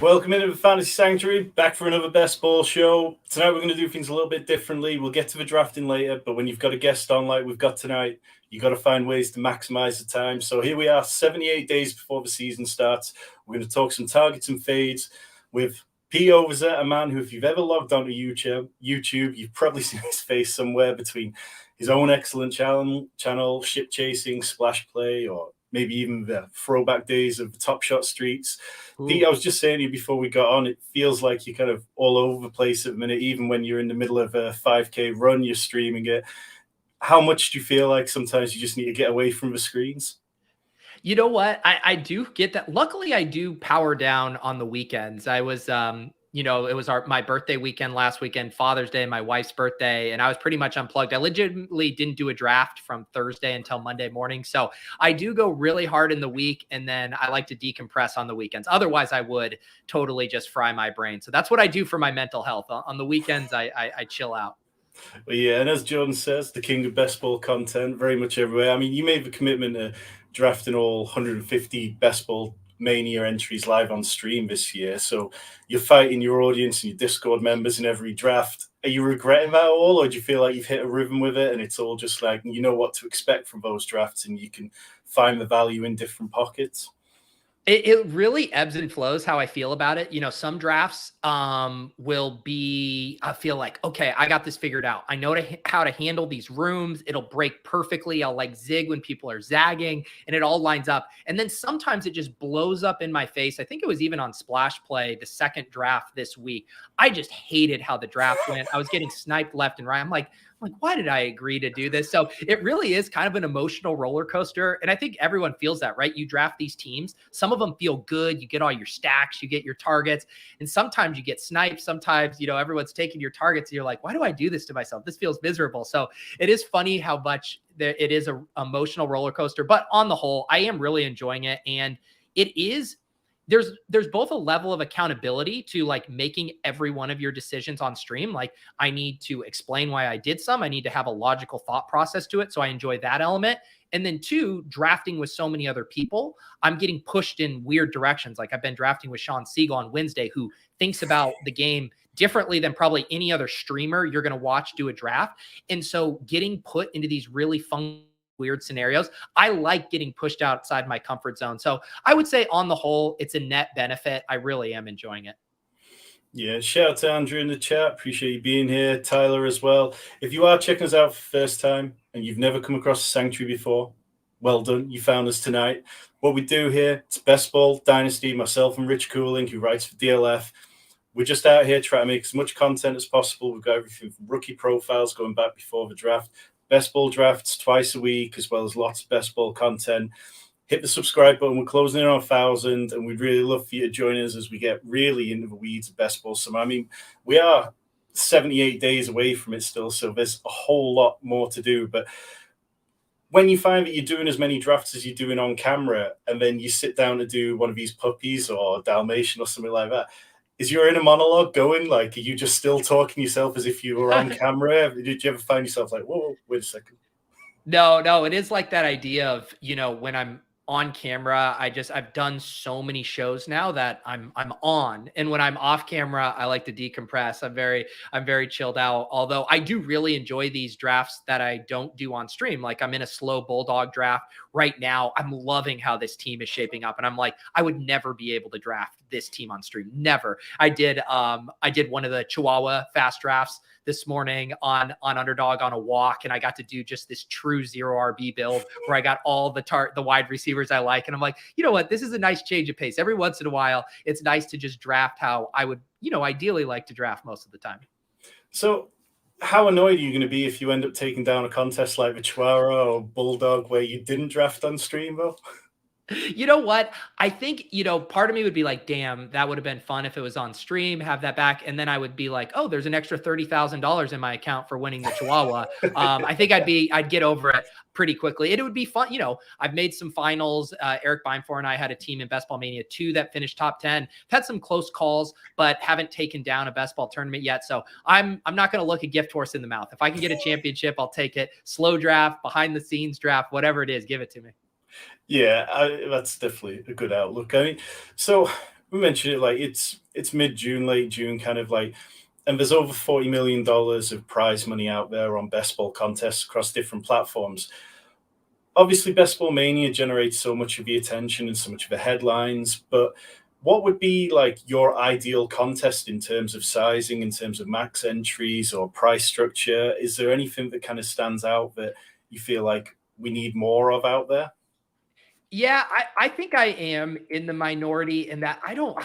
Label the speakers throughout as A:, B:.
A: Welcome into the Fantasy Sanctuary, back for another best ball show. Tonight we're going to do things a little bit differently. We'll get to the drafting later, but when you've got a guest on like we've got tonight, you've got to find ways to maximize the time. So here we are, 78 days before the season starts. We're going to talk some targets and fades with Pete Overzet, a man who, if you've ever logged onto YouTube, you've probably seen his face somewhere between his own excellent channel, Ship Chasing, Splash Play, or maybe even the throwback days of Top Shot Streets.
B: Ooh.
A: Pete, I was just saying to you before we got on, it feels like you're kind of all over the place at the minute. Even when you're in the middle of a 5K run, you're streaming it. How much do you feel like sometimes you just need to get away from the screens?
B: You know what? I do get that. Luckily, I do power down on the weekends. I was, it was my birthday weekend last weekend, Father's Day, my wife's birthday, and I was pretty much unplugged. I legitimately didn't do a draft from Thursday until Monday morning. So I do go really hard in the week, and then I like to decompress on the weekends. Otherwise, I would totally just fry my brain. So that's what I do for my mental health. On the weekends, I chill out.
A: Well, yeah, and as Jordan says, the king of best ball content, very much everywhere. I mean, you made the commitment to drafting all 150 best ball mania entries live on stream this year. So you're fighting your audience and your Discord members in every draft. Are you regretting that at all, or do you feel like you've hit a rhythm with it and it's all just like you know what to expect from those drafts and you can find the value in different pockets?
B: It really ebbs and flows how I feel about it. Some drafts will be, I feel like, okay, I got this figured out. I know how to handle these rooms. It'll break perfectly. I'll like zig when people are zagging and it all lines up. And then sometimes it just blows up in my face. I think it was even on Splash Play, the second draft this week. I just hated how the draft went. I was getting sniped left and right. I'm like, why did I agree to do this? So it really is kind of an emotional roller coaster. And I think everyone feels that, right? You draft these teams. Some of them feel good. You get all your stacks, you get your targets. And sometimes you get sniped. Sometimes, everyone's taking your targets. And you're like, why do I do this to myself? This feels miserable. So it is funny how much it is an emotional roller coaster. But on the whole, I am really enjoying it. And it is, there's both a level of accountability to like making every one of your decisions on stream. Like I need to explain why I did some. I need to have a logical thought process to it. So I enjoy that element. And then two, drafting with so many other people, I'm getting pushed in weird directions. Like I've been drafting with Sean Siegel on Wednesday, who thinks about the game differently than probably any other streamer you're going to watch do a draft. And so getting put into these really fun, weird scenarios, I like getting pushed outside my comfort zone. So I would say on the whole, it's a net benefit. I really am enjoying it.
A: Yeah, shout out to Andrew in the chat. Appreciate you being here. Tyler as well. If you are checking us out for the first time and you've never come across the Sanctuary before, well done. You found us tonight. What we do here, it's Best Ball Dynasty, myself and Rich Cooling, who writes for DLF. We're just out here trying to make as much content as possible. We've got everything from rookie profiles going back before the draft, best ball drafts twice a week, as well as lots of best ball content. Hit the subscribe button. We're closing in on 1,000, and we'd really love for you to join us as we get really into the weeds of best ball summer. I mean, we are 78 days away from it still, so there's a whole lot more to do. But when you find that you're doing as many drafts as you're doing on camera, and then you sit down to do one of these puppies or Dalmatian or something like that, is your inner monologue going? Like, are you just still talking yourself as if you were on camera? Did you ever find yourself like, whoa, wait a second?
B: No, it is like that idea of, when I'm on camera, I've done so many shows now that I'm on. And when I'm off camera, I like to decompress. I'm very chilled out. Although I do really enjoy these drafts that I don't do on stream. Like I'm in a slow bulldog draft right now. I'm loving how this team is shaping up. And I'm like, I would never be able to draft this team on stream. Never. I did one of the Chihuahua fast drafts this morning on Underdog on a walk, and I got to do just this true zero RB build where I got all the wide receivers I like. And I'm like, you know what? This is a nice change of pace. Every once in a while, it's nice to just draft how I would, ideally like to draft most of the time.
A: So how annoyed are you going to be if you end up taking down a contest like the Chihuahua or Bulldog where you didn't draft on stream, though?
B: You know what? I think, part of me would be like, damn, that would have been fun if it was on stream, have that back. And then I would be like, oh, there's an extra $30,000 in my account for winning the Chihuahua. I think I'd get over it pretty quickly. It would be fun. I've made some finals. Eric Beinfor and I had a team in Best Ball Mania 2 that finished top 10. I've had some close calls, but haven't taken down a best ball tournament yet. So I'm not going to look a gift horse in the mouth. If I can get a championship, I'll take it. Slow draft, behind the scenes draft, whatever it is, give it to me.
A: Yeah, that's definitely a good outlook. I mean, so we mentioned it, like it's mid-June, late June, kind of like, and there's over $40 million of prize money out there on best ball contests across different platforms. Obviously, Best Ball Mania generates so much of the attention and so much of the headlines, but what would be like your ideal contest in terms of sizing, in terms of max entries or price structure? Is there anything that kind of stands out that you feel like we need more of out there?
B: Yeah, I think I am in the minority in that I don't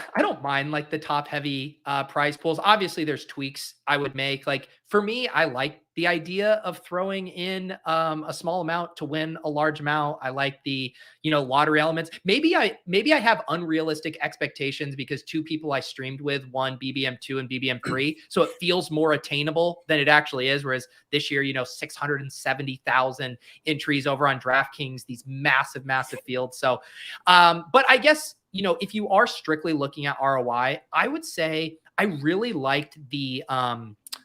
B: mind like the top heavy prize pools. Obviously, there's tweaks I would make. Like for me, I like the idea of throwing in a small amount to win a large amount. I like the lottery elements. Maybe I have unrealistic expectations because two people I streamed with won BBM2 and BBM3, so it feels more attainable than it actually is. Whereas this year, 670,000 entries over on DraftKings, these massive, massive fields. So, but I guess, if you are strictly looking at ROI, I would say I really liked the,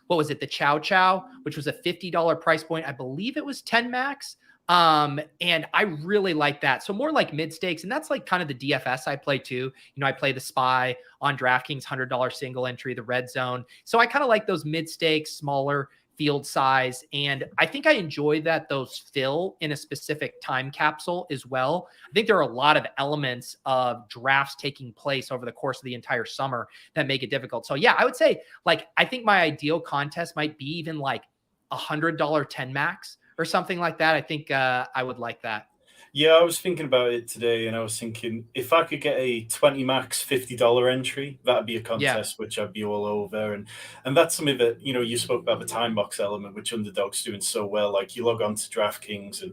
B: what was it? The Chow Chow, which was a $50 price point. I believe it was 10 max. And I really like that. So more like mid stakes. And that's like kind of the DFS I play too. I play the Spy on DraftKings, $100 single entry, the Red Zone. So I kind of like those mid stakes, smaller field size. And I think I enjoy that those fill in a specific time capsule as well. I think there are a lot of elements of drafts taking place over the course of the entire summer that make it difficult. So yeah, I would say like, I think my ideal contest might be even like $100 10 max or something like that. I think I would like that.
A: Yeah, I was thinking about it today, and I was thinking if I could get a 20 max $50 entry, that'd be a
B: Yeah.
A: contest which I'd be all over. And that's something that, you spoke about the time box element, which Underdog's doing so well. Like you log on to DraftKings and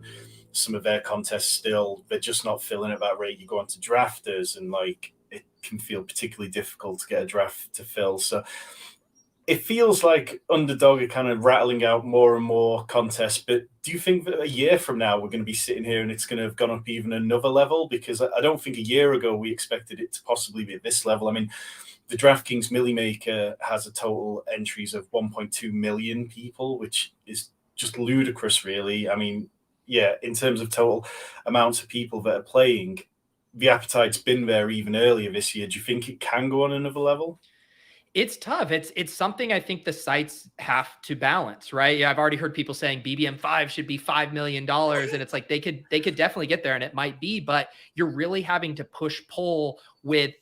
A: some of their contests still, they're just not filling at that rate. You go on to drafters and like it can feel particularly difficult to get a draft to fill. So it feels like Underdog are kind of rattling out more and more contests, but do you think that a year from now we're going to be sitting here and it's going to have gone up even another level? Because I don't think a year ago we expected it to possibly be at this level. I mean, the DraftKings Millie Maker has a total entries of 1.2 million people, which is just ludicrous, really. I mean, yeah, in terms of total amounts of people that are playing, the appetite's been there even earlier this year. Do you think it can go on another level?
B: It's tough. It's something I think the sites have to balance, right? Yeah, I've already heard people saying BBM5 should be $5 million, and it's like they could definitely get there, and it might be, but you're really having to push pull with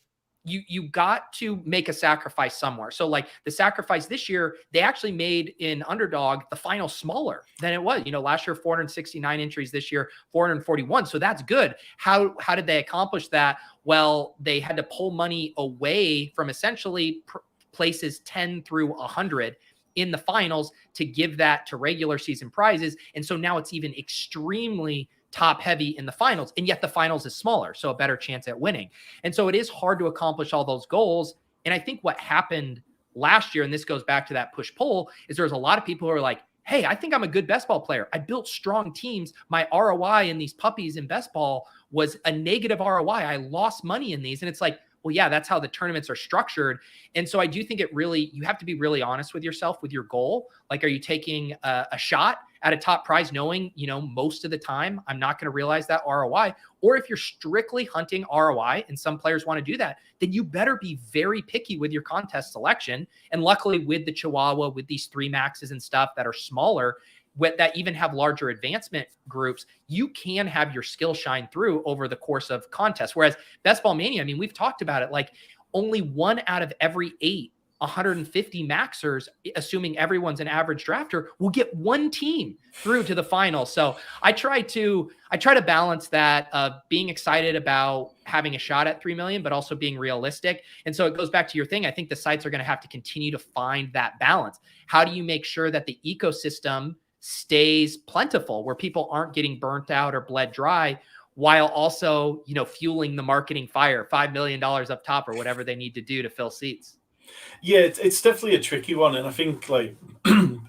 B: you got to make a sacrifice somewhere. So like the sacrifice this year, they actually made in Underdog the final smaller than it was. Last year 469 entries, this year 441. So that's good. How did they accomplish that? Well, they had to pull money away from essentially places 10 through 100 in the finals to give that to regular season prizes. And so now it's even extremely top heavy in the finals, and yet the finals is smaller, so a better chance at winning. And so it is hard to accomplish all those goals. And I think what happened last year, and this goes back to that push pull, is there's a lot of people who are like, hey, I think I'm a good best ball player. I built strong teams. My ROI in these puppies in best ball was a negative ROI. I lost money in these. And it's like, well, yeah, that's how the tournaments are structured. And so I do think you have to be really honest with yourself with your goal. Like, are you taking a shot at a top prize knowing, most of the time I'm not going to realize that ROI? Or if you're strictly hunting ROI, and some players want to do that, then you better be very picky with your contest selection. And luckily with the Chihuahua, with these 3 maxes and stuff that are smaller, that even have larger advancement groups, you can have your skill shine through over the course of contests. Whereas Best Ball Mania, I mean, we've talked about it, like only 1 out of every 8 150 maxers, assuming everyone's an average drafter, will get 1 team through to the final. So I try to balance that of being excited about having a shot at 3 million, but also being realistic. And so it goes back to your thing. I think the sites are going to have to continue to find that balance. How do you make sure that the ecosystem stays plentiful, where people aren't getting burnt out or bled dry, while also, fueling the marketing fire, $5 million up top or whatever they need to do to fill seats?
A: Yeah, it's definitely a tricky one. And I think like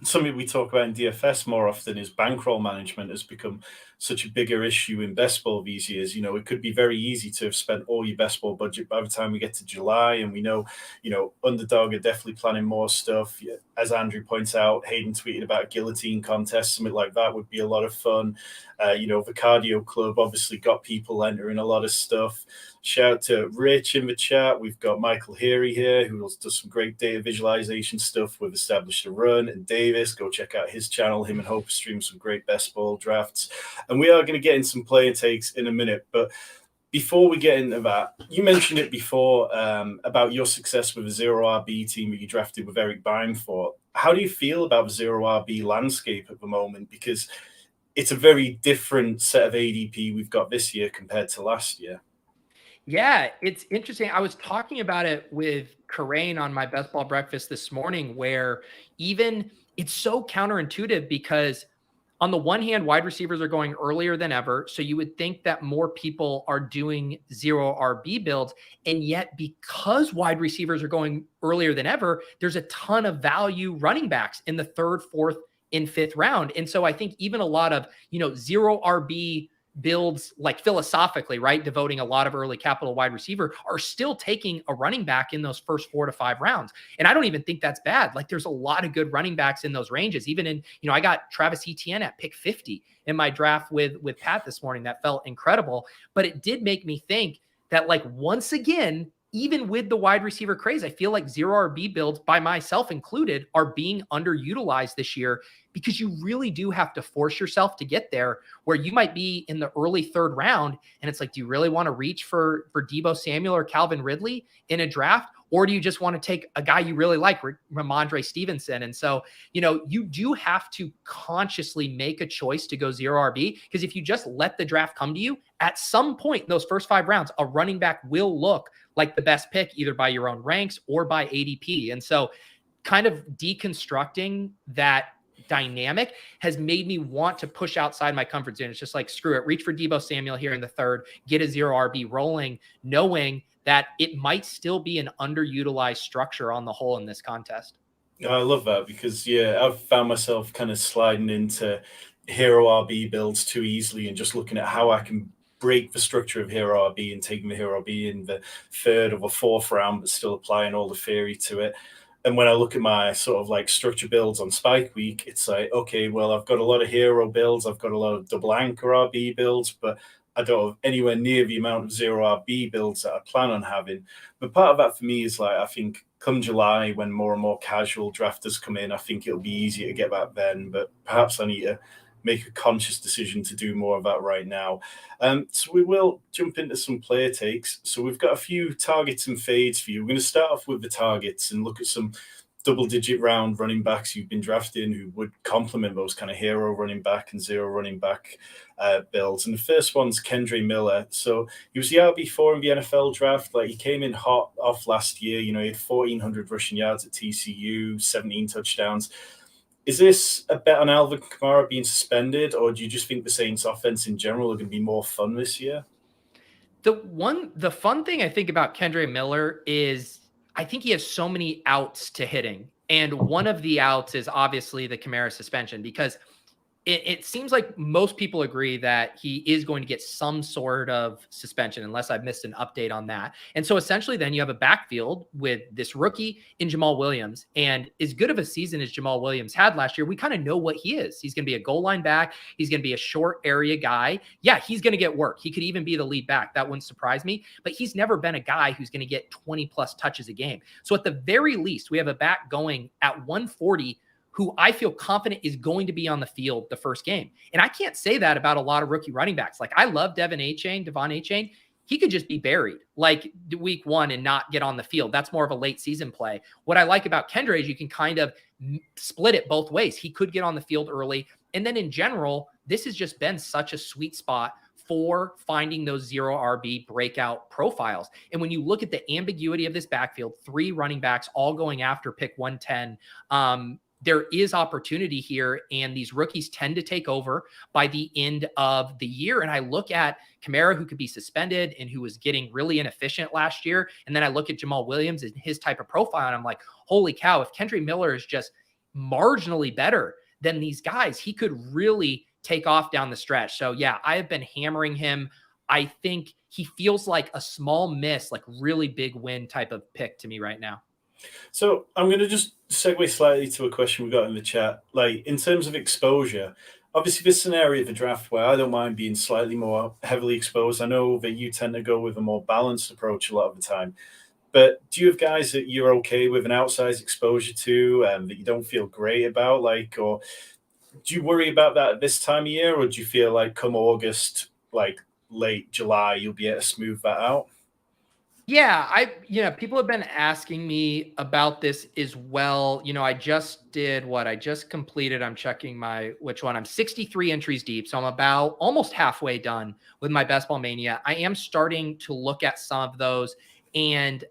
A: something we talk about in DFS more often is bankroll management has become such a bigger issue in best ball these years. It could be very easy to have spent all your best ball budget by the time we get to July. And we know, Underdog are definitely planning more stuff. As Andrew points out, Hayden tweeted about a guillotine contest, something like that would be a lot of fun. The Cardio Club obviously got people entering a lot of stuff. Shout out to Rich in the chat. We've got Michael Heary here, who does some great data visualization stuff with Established a Run. And Davis, go check out his channel. Him and Hope stream some great best ball drafts. And we are going to get in some player takes in a minute. But before we get into that, you mentioned it before about your success with a zero RB team that you drafted with Eric Bime for. How do you feel about the zero RB landscape at the moment? Because it's a very different set of ADP we've got this year compared to last year.
B: Yeah, it's interesting. I was talking about it with Karain on my Best Ball Breakfast this morning, where even it's so counterintuitive because on the one hand, wide receivers are going earlier than ever. So you would think that more people are doing zero RB builds. And yet, because wide receivers are going earlier than ever, there's a ton of value running backs in the third, fourth, and fifth round. And so I think even a lot of, zero RB builds, like philosophically, right, devoting a lot of early capital wide receiver, are still taking a running back in those first 4 to 5 rounds. And I don't even think that's bad. Like, there's a lot of good running backs in those ranges. Even in, I got Travis Etienne at pick 50 in my draft with Pat this morning. That felt incredible. But it did make me think that, like, once again, even with the wide receiver craze, I feel like zero RB builds, by myself included, are being underutilized this year, because you really do have to force yourself to get there, where you might be in the early third round. And it's like, do you really want to reach for Deebo Samuel or Calvin Ridley in a draft? Or do you just want to take a guy you really like, Ramondre Stevenson? And so, you do have to consciously make a choice to go zero RB, because if you just let the draft come to you, at some point in those first 5 rounds, a running back will look like the best pick, either by your own ranks or by ADP. And so kind of deconstructing that dynamic has made me want to push outside my comfort zone. It's just like, screw it, reach for Deebo Samuel here in the third, get a zero RB rolling, knowing that it might still be an underutilized structure on the whole in this contest.
A: I love that, because I've found myself kind of sliding into hero RB builds too easily and just looking at how I can break the structure of hero RB and taking the hero RB in the third or the fourth round, but still applying all the theory to it. And when I look at my sort of like structure builds on Spike Week, it's like, okay, well, I've got a lot of hero builds. I've got a lot of double anchor RB builds, but I don't have anywhere near the amount of zero RB builds that I plan on having. But part of that for me is like, I think come July, when more and more casual drafters come in, I think it'll be easier to get that then. But perhaps I need to make a conscious decision to do more of that right now. So we will jump into some player takes. So we've got a few targets and fades for you. We're going to start off with the targets and look at some double-digit round running backs you've been drafting who would complement those kind of hero running back and zero running back builds. And the first one's Kendre Miller. So he was the RB4 in the NFL draft. Like, he came in hot off last year. He had 1,400 rushing yards at TCU, 17 touchdowns. Is this a bet on Alvin Kamara being suspended, or do you just think the Saints offense in general are going to be more fun this year?
B: The fun thing I think about Kendre Miller is I think he has so many outs to hitting. And one of the outs is obviously the Kamara suspension, because it seems like most people agree that he is going to get some sort of suspension, unless I've missed an update on that. And so essentially then you have a backfield with this rookie in Jamal Williams. And as good of a season as Jamal Williams had last year, we kind of know what he is. He's going to be a goal line back. He's going to be a short area guy. Yeah, he's going to get work. He could even be the lead back. That wouldn't surprise me. But he's never been a guy who's going to get 20 plus touches a game. So at the very least, we have a back going at 140 who I feel confident is going to be on the field the first game. And I can't say that about a lot of rookie running backs. Like, I love Devon Achane. He could just be buried like week 1 and not get on the field. That's more of a late season play. What I like about Kendre is you can kind of split it both ways. He could get on the field early. And then in general, this has just been such a sweet spot for finding those zero RB breakout profiles. And when you look at the ambiguity of this backfield, 3 running backs all going after pick 110, there is opportunity here, and these rookies tend to take over by the end of the year. And I look at Kamara, who could be suspended and who was getting really inefficient last year. And then I look at Jamal Williams and his type of profile, and I'm like, holy cow, if Kendre Miller is just marginally better than these guys, he could really take off down the stretch. So yeah, I have been hammering him. I think he feels like a small miss, like really big win type of pick to me right now.
A: So I'm going to just segue slightly to a question we got in the chat. Like, in terms of exposure, obviously this is an area of the draft where I don't mind being slightly more heavily exposed. I know that you tend to go with a more balanced approach a lot of the time. But do you have guys that you're okay with an outsized exposure to, that you don't feel great about? Like, or do you worry about that at this time of year, or do you feel like come August, like late July, you'll be able to smooth that out?
B: Yeah, people have been asking me about this as well. I just did what I just completed. I'm checking which one. I'm 63 entries deep. So I'm about almost halfway done with my Best Ball Mania. I am starting to look at some of those. And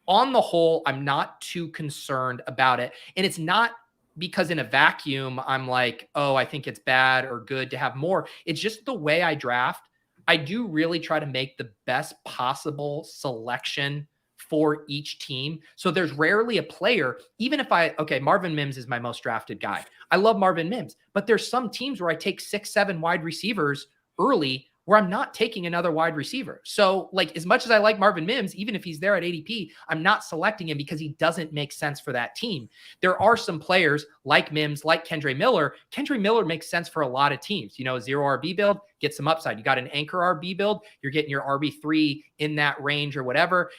B: on the whole, I'm not too concerned about it. And it's not because in a vacuum, I'm like, oh, I think it's bad or good to have more. It's just the way I draft. I do really try to make the best possible selection for each team. So there's rarely a player, even if Marvin Mims is my most drafted guy. I love Marvin Mims, but there's some teams where I take 6, 7 wide receivers early where I'm not taking another wide receiver. So like, as much as I like Marvin Mims, even if he's there at ADP, I'm not selecting him because he doesn't make sense for that team. There are some players like Mims, like Kendre Miller. Kendre Miller makes sense for a lot of teams. Zero RB build, get some upside. You got an anchor RB build, you're getting your RB3 in that range or whatever.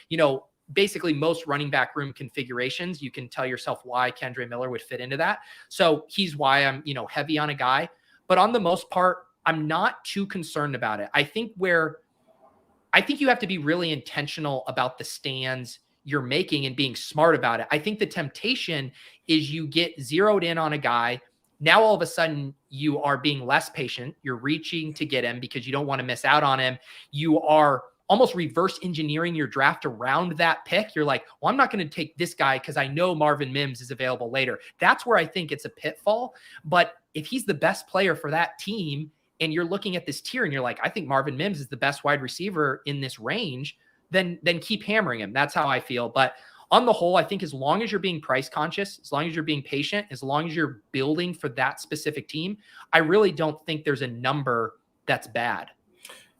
B: Basically most running back room configurations, you can tell yourself why Kendre Miller would fit into that. So he's why I'm, heavy on a guy. But on the most part, I'm not too concerned about it. I think you have to be really intentional about the stands you're making and being smart about it. I think the temptation is you get zeroed in on a guy. Now, all of a sudden, you are being less patient. You're reaching to get him because you don't want to miss out on him. You are almost reverse engineering your draft around that pick. You're like, well, I'm not going to take this guy because I know Marvin Mims is available later. That's where I think it's a pitfall. But if he's the best player for that team, and you're looking at this tier and you're like, I think Marvin Mims is the best wide receiver in this range, then keep hammering him. That's how I feel. But on the whole, I think as long as you're being price conscious, as long as you're being patient, as long as you're building for that specific team, I really don't think there's a number that's bad.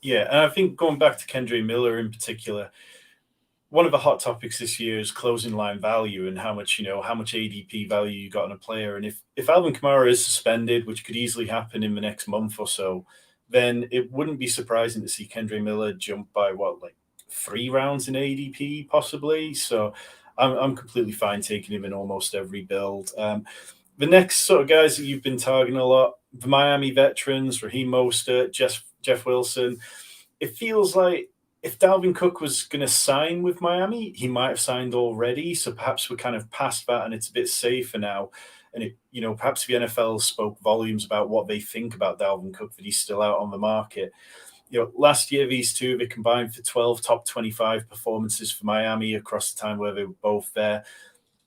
A: Yeah, and I think going back to Kendre Miller in particular, one of the hot topics this year is closing line value and how much ADP value you got on a player. And if Alvin Kamara is suspended, which could easily happen in the next month or so, then it wouldn't be surprising to see Kendre Miller jump by 3 rounds in ADP possibly. So I'm completely fine taking him in almost every build. The next sort of guys that you've been targeting a lot, the Miami veterans, Raheem Mostert, Jeff Wilson. It feels like if Dalvin Cook was going to sign with Miami, he might have signed already. So perhaps we're kind of past that and it's a bit safer now. And perhaps the NFL spoke volumes about what they think about Dalvin Cook, that he's still out on the market. Last year, these two, they combined for 12 top 25 performances for Miami across the time where they were both there.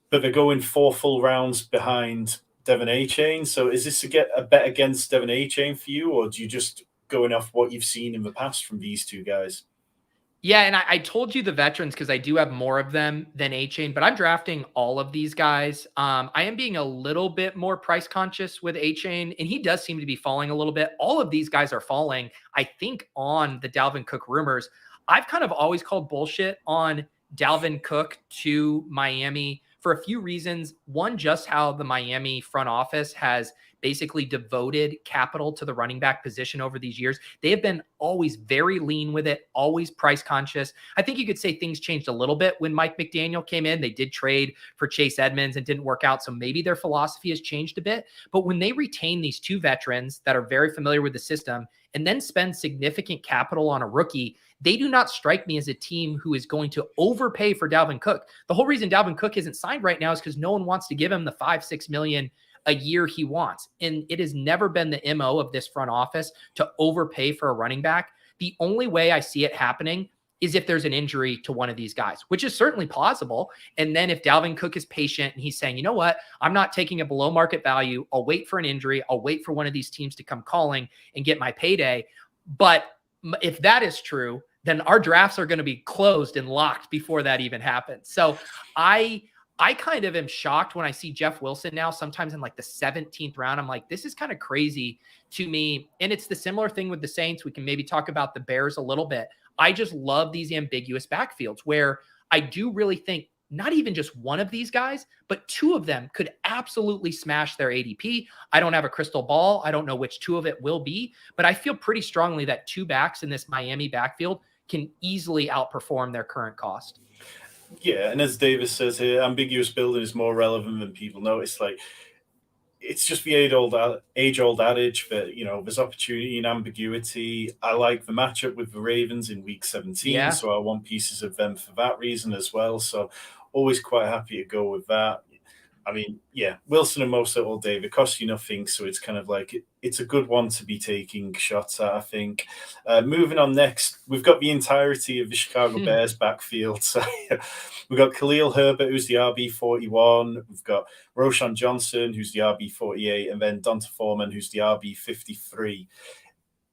A: But they're going 4 full rounds behind Devon Achane. So is this a bet against Devon Achane for you, or do you just going off what you've seen in the past from these two guys?
B: Yeah, and I told you the veterans because I do have more of them than Achane, but I'm drafting all of these guys. I am being a little bit more price conscious with Achane, and he does seem to be falling a little bit. All of these guys are falling, I think, on the Dalvin Cook rumors. I've kind of always called bullshit on Dalvin Cook to Miami for a few reasons. One, just how the Miami front office has basically devoted capital to the running back position over these years. They have been always very lean with it, always price conscious. I think you could say things changed a little bit when Mike McDaniel came in. They did trade for Chase Edmonds and didn't work out. So maybe their philosophy has changed a bit. But when they retain these 2 veterans that are very familiar with the system and then spend significant capital on a rookie, they do not strike me as a team who is going to overpay for Dalvin Cook. The whole reason Dalvin Cook isn't signed right now is because no one wants to give him the $5-6 million a year he wants. And it has never been the MO of this front office to overpay for a running back. The only way I see it happening is if there's an injury to one of these guys, which is certainly plausible. And then if Dalvin Cook is patient and he's saying, you know what, I'm not taking a below market value. I'll wait for an injury. I'll wait for one of these teams to come calling and get my payday. But if that is true, then our drafts are going to be closed and locked before that even happens. So I I kind of am shocked when I see Jeff Wilson now, sometimes in like the 17th round. I'm like, this is kind of crazy to me. And it's the similar thing with the Saints. We can maybe talk about the Bears a little bit. I just love these ambiguous backfields where I do really think not even just one of these guys, but two of them could absolutely smash their ADP. I don't have a crystal ball. I don't know which two of it will be, but I feel pretty strongly that two backs in this Miami backfield can easily outperform their current cost.
A: Yeah, and as Davis says here, ambiguous building is more relevant than people notice. Like, it's just the age-old adage that, there's opportunity in ambiguity. I like the matchup with the Ravens in Week 17, so I want pieces of them for that reason as well. So always quite happy to go with that. I mean, yeah, Wilson and Mostert all day. They cost you nothing, so it's kind of like it's a good one to be taking shots at, I think. Moving on next, we've got the entirety of the Chicago Bears backfield. So we've got Khalil Herbert, who's the RB41. We've got Roshan Johnson, who's the RB48, and then Donta Foreman, who's the RB53.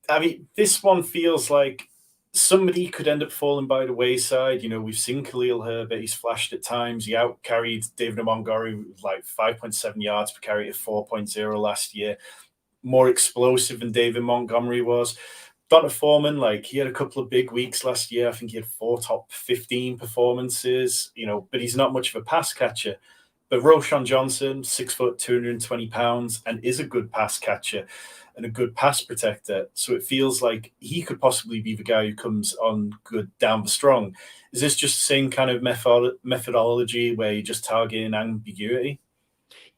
A: I mean, this one feels like somebody could end up falling by the wayside. We've seen Khalil Herbert. He's flashed at times. He out-carried David Montgomery with like 5.7 yards per carry at 4.0 last year. More explosive than David Montgomery was. Donta Foreman, he had a couple of big weeks last year. I think he had 4 top 15 performances, but he's not much of a pass catcher. But Roshan Johnson, 6 foot, 220 pounds, and is a good pass catcher and a good pass protector. So it feels like he could possibly be the guy who comes on good down the strong. Is this just the same kind of methodology where you're just targeting ambiguity?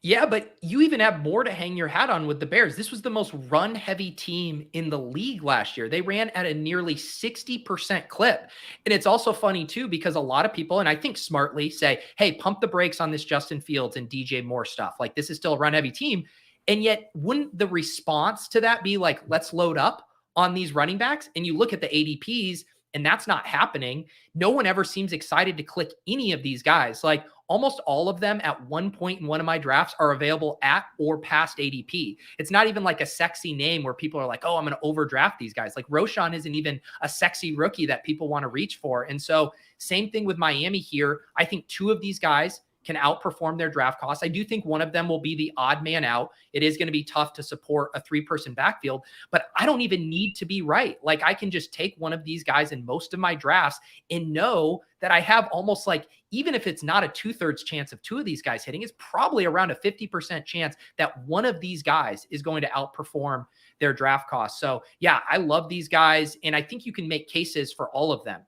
B: Yeah, but you even have more to hang your hat on with the Bears. This was the most run-heavy team in the league last year. They ran at a nearly 60% clip. And it's also funny, too, because a lot of people, and I think smartly, say, hey, pump the brakes on this Justin Fields and DJ Moore stuff. Like, this is still a run-heavy team. And yet, wouldn't the response to that be like, let's load up on these running backs? And you look at the ADPs, and that's not happening. No one ever seems excited to click any of these guys. Like, almost all of them at one point in one of my drafts are available at or past ADP. It's not even like a sexy name where people are like, oh, I'm going to overdraft these guys. Like, Roshan isn't even a sexy rookie that people want to reach for. And so same thing with Miami here. I think two of these guys can outperform their draft costs. I do think one of them will be the odd man out. It is going to be tough to support a 3-person backfield, but I don't even need to be right. Like, I can just take one of these guys in most of my drafts and know that I have almost like, even if it's not a 2/3 chance of two of these guys hitting, it's probably around a 50% chance that one of these guys is going to outperform their draft costs. So yeah, I love these guys. And I think you can make cases for all of them.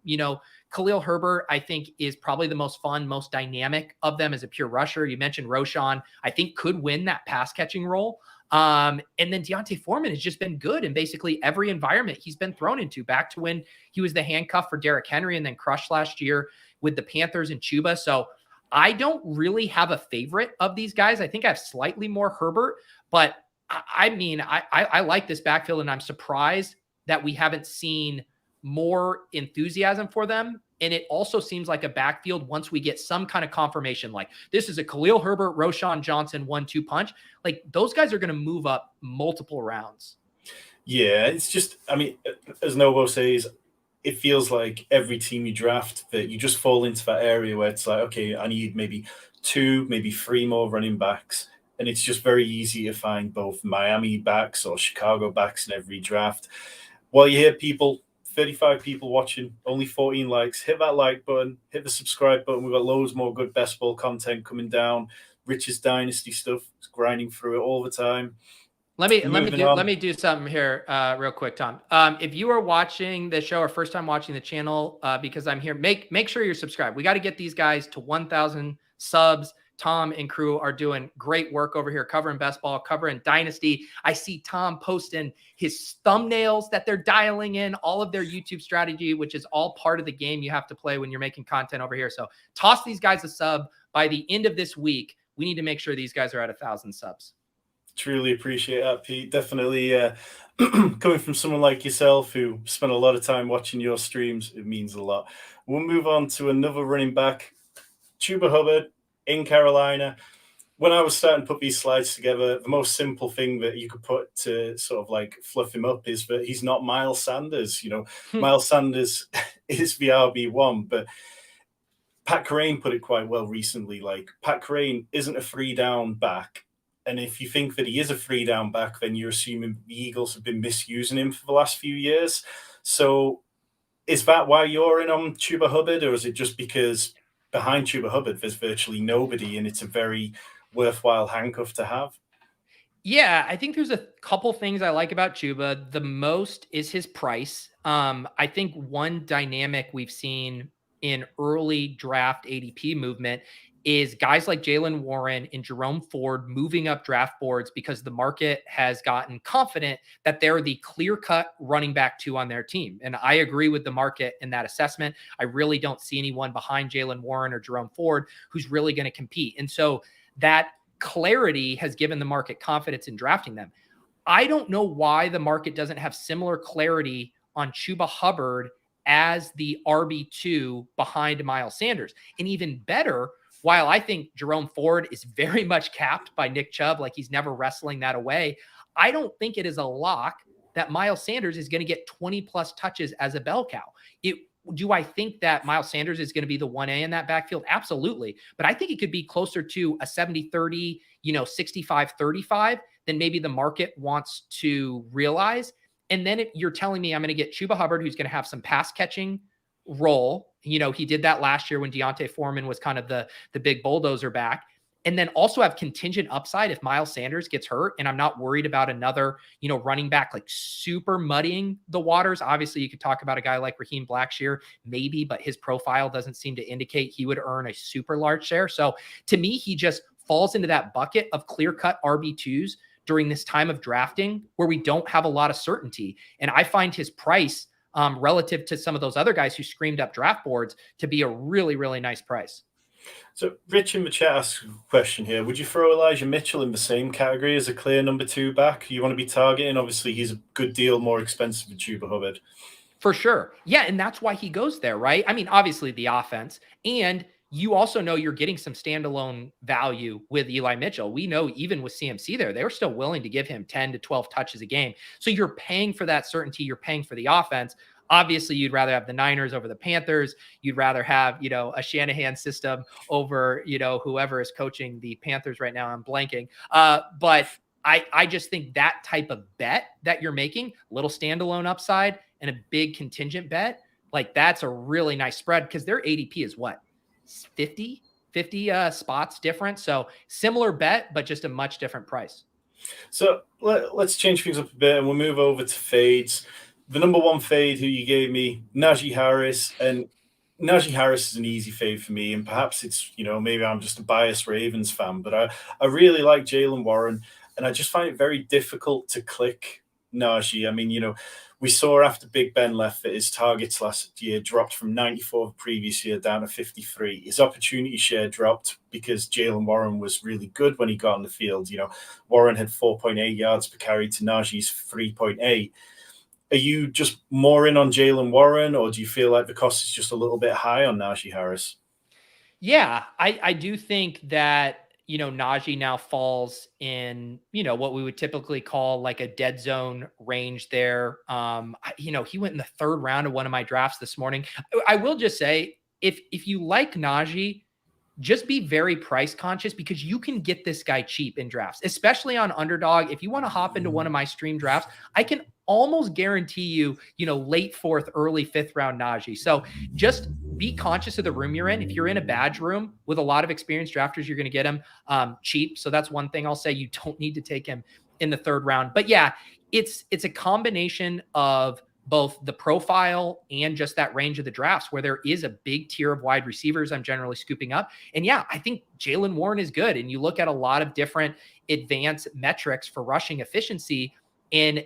B: Khalil Herbert, I think, is probably the most fun, most dynamic of them as a pure rusher. You mentioned Roshan, I think could win that pass catching role. And then Deontay Foreman has just been good in basically every environment he's been thrown into, back to when he was the handcuff for Derrick Henry and then crushed last year with the Panthers and Chuba. So I don't really have a favorite of these guys. I think I have slightly more Herbert, but I mean, I like this backfield, and I'm surprised that we haven't seen more enthusiasm for them. And it also seems like a backfield, once we get some kind of confirmation, like this is a Khalil Herbert, Roshan Johnson 1-2 punch, like those guys are going to move up multiple rounds.
A: Yeah, it's just, I mean, as Novo says, it feels like every team you draft that you just fall into that area where it's like, okay, I need maybe 2, maybe 3 more running backs. And it's just very easy to find both Miami backs or Chicago backs in every draft. While you hear 35 people watching, only 14 likes, hit that like button, hit the subscribe button. We've got loads more good best ball content coming down. Rich's Dynasty stuff, it's grinding through it all the time.
B: Let me do something here real quick, Tom. If you are watching the show or first time watching the channel, because I'm here, make sure you're subscribed. We got to get these guys to 1,000 subs. Tom and crew are doing great work over here, covering best ball, covering Dynasty. I see Tom posting his thumbnails that they're dialing in, all of their YouTube strategy, which is all part of the game you have to play when you're making content over here. So toss these guys a sub. By the end of this week, we need to make sure these guys are at 1,000 subs.
A: Truly appreciate that, Pete. Definitely coming from someone like yourself who spent a lot of time watching your streams, it means a lot. We'll move on to another running back, Chuba Hubbard in Carolina. When I was starting to put these slides together, the most simple thing that you could put to sort of like fluff him up is that he's not Miles Sanders. Miles Sanders is the RB1, but Pat Crane put it quite well recently. Like, Pat Crane isn't a 3-down back. And if you think that he is a 3-down back, then you're assuming the Eagles have been misusing him for the last few years. So is that why you're in on Chuba Hubbard, or is it just because behind Chuba Hubbard there's virtually nobody and it's a very worthwhile handcuff to have?
B: Yeah, I think there's a couple things I like about Chuba. The most is his price. I think one dynamic we've seen in early draft ADP movement is guys like Jaylen Warren and Jerome Ford moving up draft boards because the market has gotten confident that they're the clear-cut running back 2 on their team. And I agree with the market in that assessment. I really don't see anyone behind Jaylen Warren or Jerome Ford who's really going to compete. And so that clarity has given the market confidence in drafting them. I don't know why the market doesn't have similar clarity on Chuba Hubbard as the RB2 behind Miles Sanders. And even better, while I think Jerome Ford is very much capped by Nick Chubb, like he's never wrestling that away, I don't think it is a lock that Miles Sanders is going to get 20 plus touches as a bell cow. Do I think that Miles Sanders is going to be the 1A in that backfield? Absolutely. But I think it could be closer to a 70-30, 65-35 than maybe the market wants to realize. And then you're telling me I'm going to get Chuba Hubbard, who's going to have some pass catching role. He did that last year when Deontay Foreman was kind of the big bulldozer back. And then also have contingent upside if Miles Sanders gets hurt. And I'm not worried about another, running back like super muddying the waters. Obviously, you could talk about a guy like Raheem Blackshear, maybe, but his profile doesn't seem to indicate he would earn a super large share. So to me, he just falls into that bucket of clear-cut RB2s during this time of drafting where we don't have a lot of certainty. And I find his price relative to some of those other guys who screamed up draft boards to be a really, really nice price.
A: So Rich in the chat asks a question here. Would you throw Elijah Mitchell in the same category as a clear number 2 back you want to be targeting? Obviously, he's a good deal more expensive than Chuba Hubbard.
B: For sure. Yeah, and that's why he goes there, right? I mean, obviously the offense, and you also know you're getting some standalone value with Eli Mitchell. We know even with CMC there, they were still willing to give him 10 to 12 touches a game. So you're paying for that certainty. You're paying for the offense. Obviously, you'd rather have the Niners over the Panthers. You'd rather have, a Shanahan system over, whoever is coaching the Panthers right now. I'm blanking. But I just think that type of bet that you're making, little standalone upside and a big contingent bet, like that's a really nice spread because their ADP is what? 50 spots different. So similar bet, but just a much different price.
A: So let's change things up a bit and we'll move over to fades. The number 1 fade who you gave me, Najee Harris. And Najee Harris is an easy fade for me. And perhaps it's, maybe I'm just a biased Ravens fan, but I really like Jaylen Warren. And I just find it very difficult to click Najee. I mean, we saw after Big Ben left that his targets last year dropped from 94 the previous year down to 53. His opportunity share dropped because Jaylen Warren was really good when he got on the field. Warren had 4.8 yards per carry to Najee's 3.8. Are you just more in on Jaylen Warren, or do you feel like the cost is just a little bit high on Najee Harris?
B: Yeah, I do think that, Najee now falls in, what we would typically call like a dead zone range there. He went in the 3rd round of one of my drafts this morning. I will just say, if you like Najee, just be very price conscious because you can get this guy cheap in drafts, especially on Underdog. If you want to hop into one of my stream drafts, I can almost guarantee you, late 4th, early 5th round Najee. So just be conscious of the room you're in. If you're in a badge room with a lot of experienced drafters, you're going to get him cheap. So that's one thing I'll say. You don't need to take him in the 3rd round. But yeah, it's a combination of both the profile and just that range of the drafts where there is a big tier of wide receivers I'm generally scooping up. And yeah, I think Jaylen Warren is good. And you look at a lot of different advanced metrics for rushing efficiency, and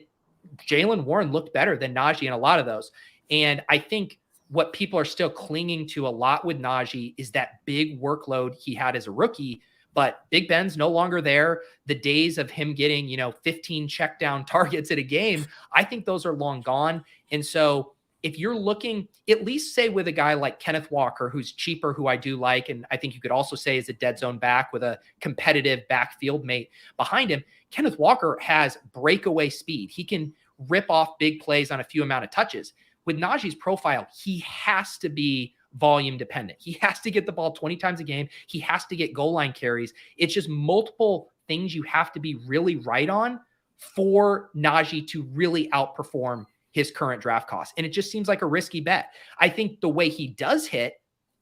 B: Jaylen Warren looked better than Najee in a lot of those. And I think what people are still clinging to a lot with Najee is that big workload he had as a rookie. But Big Ben's no longer there. The days of him getting, 15 check down targets at a game, I think those are long gone. And so if you're looking, at least say with a guy like Kenneth Walker, who's cheaper, who I do like, and I think you could also say is a dead zone back with a competitive backfield mate behind him, Kenneth Walker has breakaway speed. He can rip off big plays on a few amount of touches. With Najee's profile, he has to be volume dependent. He has to get the ball 20 times a game. He has to get goal line carries. It's just multiple things you have to be really right on for Najee to really outperform his current draft cost. And it just seems like a risky bet. I think the way he does hit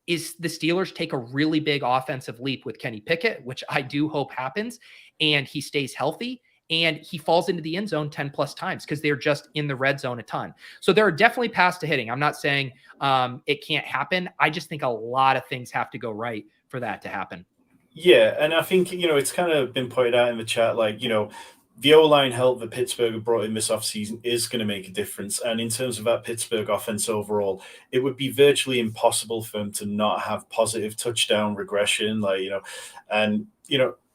B: is the Steelers take a really big offensive leap with Kenny Pickett, which I do hope happens, and he stays healthy and he falls into the end zone 10 plus times because they're just in the red zone a ton. So there are definitely paths to hitting. I'm not saying it can't happen. I just think a lot of things have to go right for that to happen.
A: Yeah, and I think, it's kind of been pointed out in the chat, like, the O-line help that Pittsburgh brought in this offseason is going to make a difference. And in terms of that Pittsburgh offense overall, it would be virtually impossible for them to not have positive touchdown regression.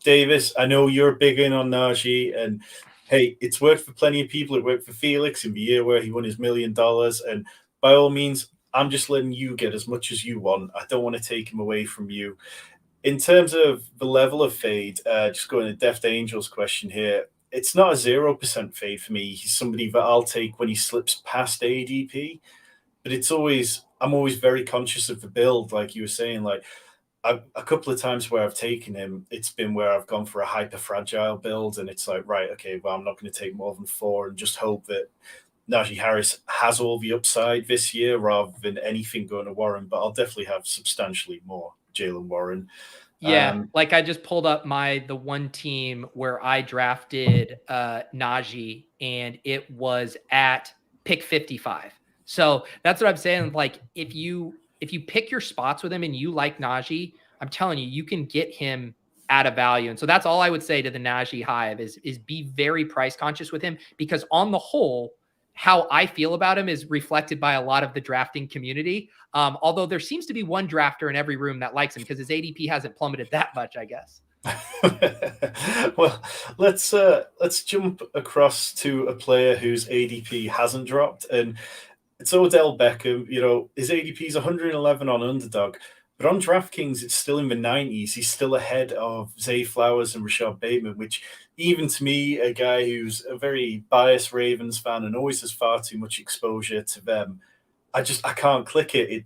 A: Davis, I know you're big in on Najee, and hey, it's worked for plenty of people. It worked for Felix in the year where he won his $1 million. And by all means, I'm just letting you get as much as you want. I don't want to take him away from you. In terms of the level of fade, just going to Deft Angel's question here, it's not a 0% fade for me. He's somebody that I'll take when he slips past ADP, but I'm always very conscious of the build. Like you were saying, like a couple of times where I've taken him, it's been where I've gone for a hyper fragile build, and it's like, right, okay, well, I'm not going to take more than 4 and just hope that Najee Harris has all the upside this year rather than anything going to Warren, but I'll definitely have substantially more Jaylen Warren.
B: Yeah, like I just pulled up the one team where I drafted Najee, and it was at pick 55. So that's what I'm saying. Like if you pick your spots with him and you like Najee, I'm telling you, you can get him at a value. And so that's all I would say to the Najee hive is be very price conscious with him, because on the whole, how I feel about him is reflected by a lot of the drafting community. Although there seems to be one drafter in every room that likes him because his ADP hasn't plummeted that much, I guess.
A: Well, let's jump across to a player whose ADP hasn't dropped, and it's Odell Beckham. His ADP is 111 on Underdog, but on DraftKings, it's still in the 90s. He's still ahead of Zay Flowers and Rashad Bateman, which even to me, a guy who's a very biased Ravens fan and always has far too much exposure to them, I can't click it.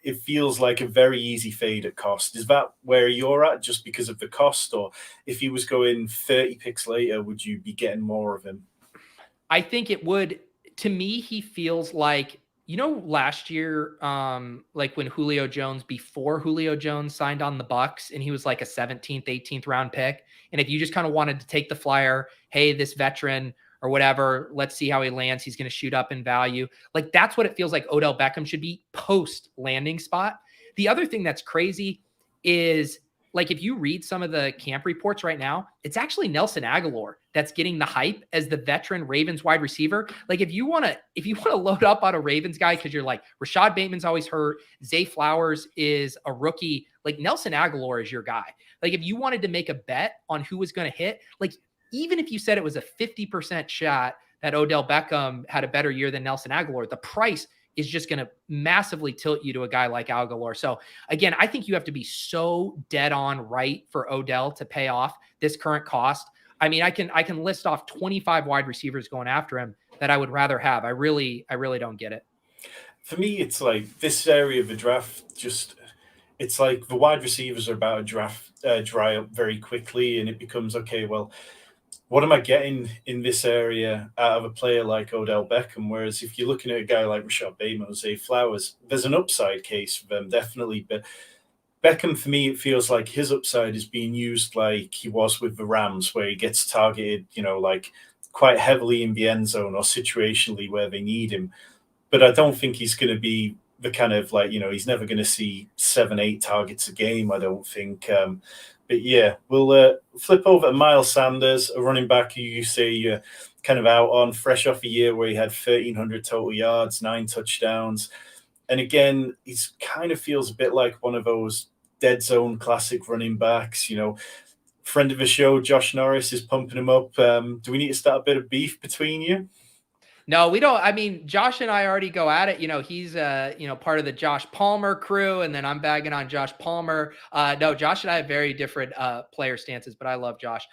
A: It feels like a very easy fade at cost. Is that where you're at just because of the cost? Or if he was going 30 picks later, would you be getting more of him?
B: I think it would. To me, he feels like, last year, like when Julio Jones, before Julio Jones signed on the Bucs, and he was like a 17th, 18th round pick. And if you just kind of wanted to take the flyer, hey, this veteran or whatever, let's see how he lands. He's going to shoot up in value. Like that's what it feels like Odell Beckham should be post landing spot. The other thing that's crazy is, like, if you read some of the camp reports right now, it's actually Nelson Agholor that's getting the hype as the veteran Ravens wide receiver. Like if you want to load up on a Ravens guy, because you're like, Rashad Bateman's always hurt, Zay Flowers is a rookie, like Nelson Agholor is your guy. Like if you wanted to make a bet on who was going to hit, like even if you said it was a 50% shot that Odell Beckham had a better year than Nelson Agholor, the price is just going to massively tilt you to a guy like Agholor. So again, I think you have to be so dead on right for Odell to pay off this current cost. I mean, I can list off 25 wide receivers going after him that I would rather have. I really don't get it.
A: For me, it's like this area of the draft, it's like the wide receivers are about to dry up very quickly, and it becomes, okay, well, what am I getting in this area out of a player like Odell Beckham? Whereas if you're looking at a guy like Rashad Bateman or Zay Flowers, there's an upside case for them, definitely. But Beckham, for me, it feels like his upside is being used like he was with the Rams, where he gets targeted, like quite heavily in the end zone or situationally where they need him. But I don't think he's going to be the kind of he's never going to see 7-8 targets a game, I don't think. But yeah, we'll flip over to Miles Sanders, a running back who you say you're kind of out on, fresh off a year where he had 1,300 total yards, 9 touchdowns. And again, he kind of feels a bit like one of those dead zone classic running backs. Friend of the show, Josh Norris, is pumping him up. Do we need to start a bit of beef between you?
B: No, we don't. I mean, Josh and I already go at it. He's part of the Josh Palmer crew, and then I'm bagging on Josh Palmer. No, Josh and I have very different player stances, but I love Josh.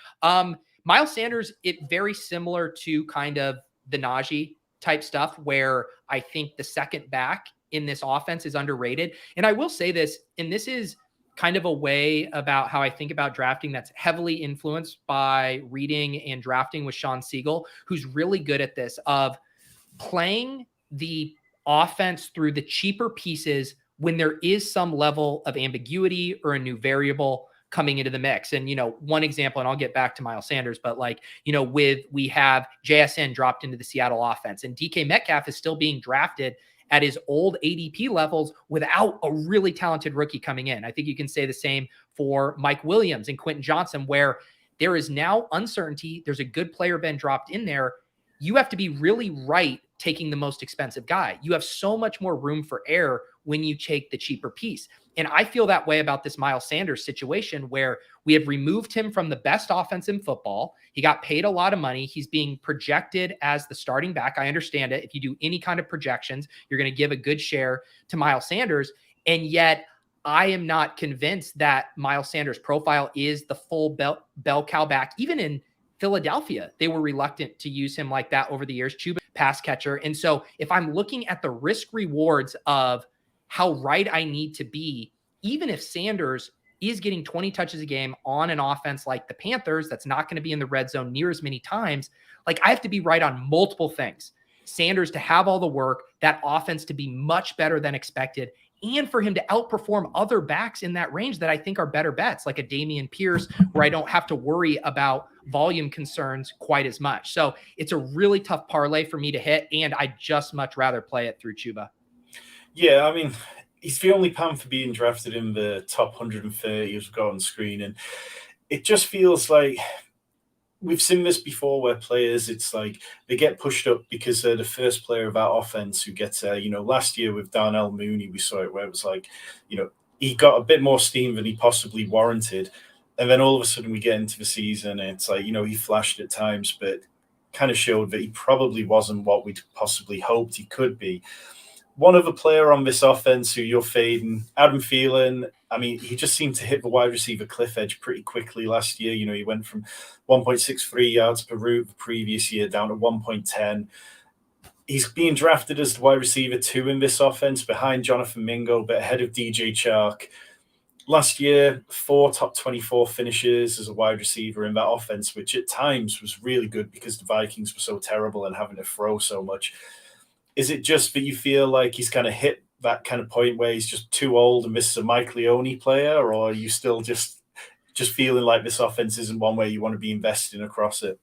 B: Miles Sanders, it very similar to kind of the Najee type stuff, where I think the second back in this offense is underrated. And I will say this, and this is kind of a way about how I think about drafting that's heavily influenced by reading and drafting with Sean Siegel, who's really good at this, of playing the offense through the cheaper pieces when there is some level of ambiguity or a new variable coming into the mix. And, one example, and I'll get back to Miles Sanders, but we have JSN dropped into the Seattle offense, and DK Metcalf is still being drafted at his old ADP levels without a really talented rookie coming in. I think you can say the same for Mike Williams and Quentin Johnson, where there is now uncertainty. There's a good player been dropped in there. You have to be really right taking the most expensive guy. You have so much more room for error when you take the cheaper piece. And I feel that way about this Miles Sanders situation, where we have removed him from the best offense in football. He got paid a lot of money. He's being projected as the starting back. I understand it. If you do any kind of projections, you're going to give a good share to Miles Sanders. And yet I am not convinced that Miles Sanders' profile is the full bell cow back. Even in Philadelphia, they were reluctant to use him like that over the years. Chuba, pass catcher. And so if I'm looking at the risk rewards of how right I need to be, even if Sanders is getting 20 touches a game on an offense like the Panthers, that's not going to be in the red zone near as many times. Like, I have to be right on multiple things. Sanders to have all the work, that offense to be much better than expected, and for him to outperform other backs in that range that I think are better bets, like a Dameon Pierce, where I don't have to worry about volume concerns quite as much. So it's a really tough parlay for me to hit, and I'd just much rather play it through Chuba.
A: Yeah, I mean, he's the only Panther being drafted in the top 130 as we got on screen, and it just feels like we've seen this before where players, it's like they get pushed up because they're the first player of our offense who gets there. Last year with Darnell Mooney, we saw it where it was like, he got a bit more steam than he possibly warranted. And then all of a sudden we get into the season and it's like, he flashed at times, but kind of showed that he probably wasn't what we'd possibly hoped he could be. One other player on this offense who you're fading, Adam Thielen. I mean, he just seemed to hit the wide receiver cliff edge pretty quickly last year. He went from 1.63 yards per route the previous year down to 1.10. He's being drafted as the wide receiver 2 in this offense behind Jonathan Mingo, but ahead of DJ Chark. Last year, 4 top 24 finishes as a wide receiver in that offense, which at times was really good because the Vikings were so terrible and having to throw so much. Is it just that you feel like he's kind of hit that kind of point where he's just too old and misses a Mike Leone player, or are you still just feeling like this offense isn't one where you want to be investing across it?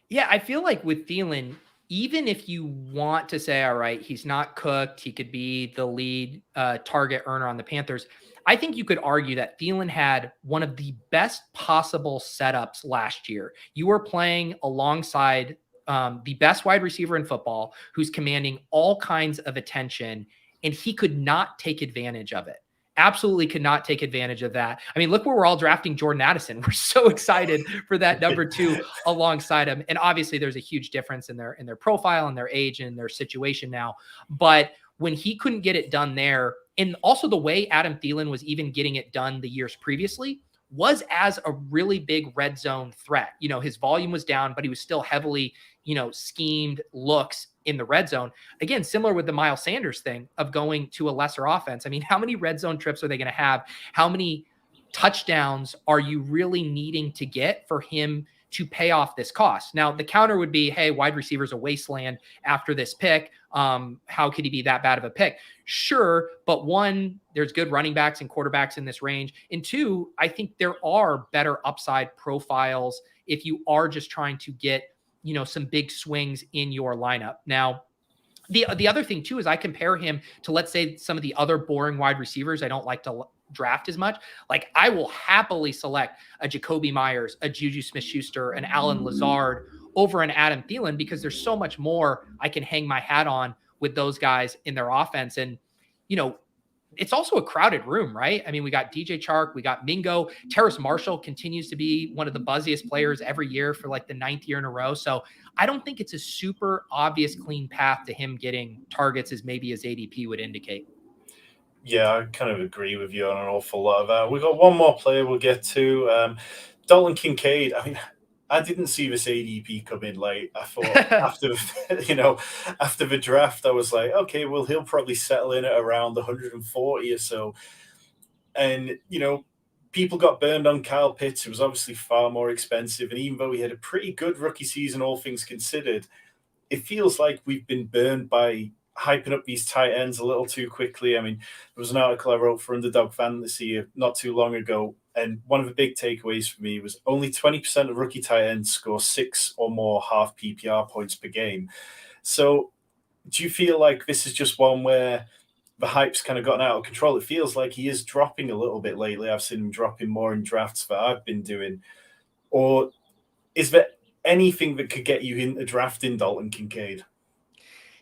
B: Yeah, I feel like with Thielen, even if you want to say, all right, he's not cooked, he could be the lead target earner on the Panthers, I think you could argue that Thielen had one of the best possible setups last year. You were playing alongside the best wide receiver in football, who's commanding all kinds of attention, and he could not take advantage of it. Absolutely could not take advantage of that. I mean, look where we're all drafting Jordan Addison. We're so excited for that number 2 alongside him. And obviously there's a huge difference in their profile and their age and their situation now. But when he couldn't get it done there, and also the way Adam Thielen was even getting it done the years previously, was as a really big red zone threat. His volume was down, but he was still heavily, schemed looks in the red zone. Again, similar with the Miles Sanders thing of going to a lesser offense. I mean, how many red zone trips are they going to have? How many touchdowns are you really needing to get for him to pay off this cost? Now, the counter would be, hey, wide receiver's a wasteland after this pick. How could he be that bad of a pick? Sure, but 1, there's good running backs and quarterbacks in this range. And 2, I think there are better upside profiles if you are just trying to get, some big swings in your lineup. Now, the other thing too is I compare him to, let's say, some of the other boring wide receivers I don't like to draft as much. Like, I will happily select a Jacoby Myers, a Juju Smith-Schuster, an Allen Lazard over an Adam Thielen, because there's so much more I can hang my hat on with those guys in their offense. And, it's also a crowded room, right? I mean, we got DJ Chark, we got Mingo. Terrace Marshall continues to be one of the buzziest players every year for like the 9th year in a row. So I don't think it's a super obvious clean path to him getting targets as maybe his ADP would indicate.
A: Yeah, I kind of agree with you on an awful lot of that. We've got one more player we'll get to. Dalton Kincaid. I mean, I didn't see this ADP come in late. I thought after, after the draft, I was like, okay, well, he'll probably settle in at around 140 or so. And, people got burned on Kyle Pitts, who was obviously far more expensive. And even though he had a pretty good rookie season, all things considered, it feels like we've been burned by hyping up these tight ends a little too quickly. I mean, there was an article I wrote for Underdog Fantasy not too long ago, and one of the big takeaways for me was only 20% of rookie tight ends score 6 or more half PPR points per game. So do you feel like this is just one where the hype's kind of gotten out of control? It feels like he is dropping a little bit lately. I've seen him dropping more in drafts that I've been doing. Or is there anything that could get you into drafting Dalton Kincaid?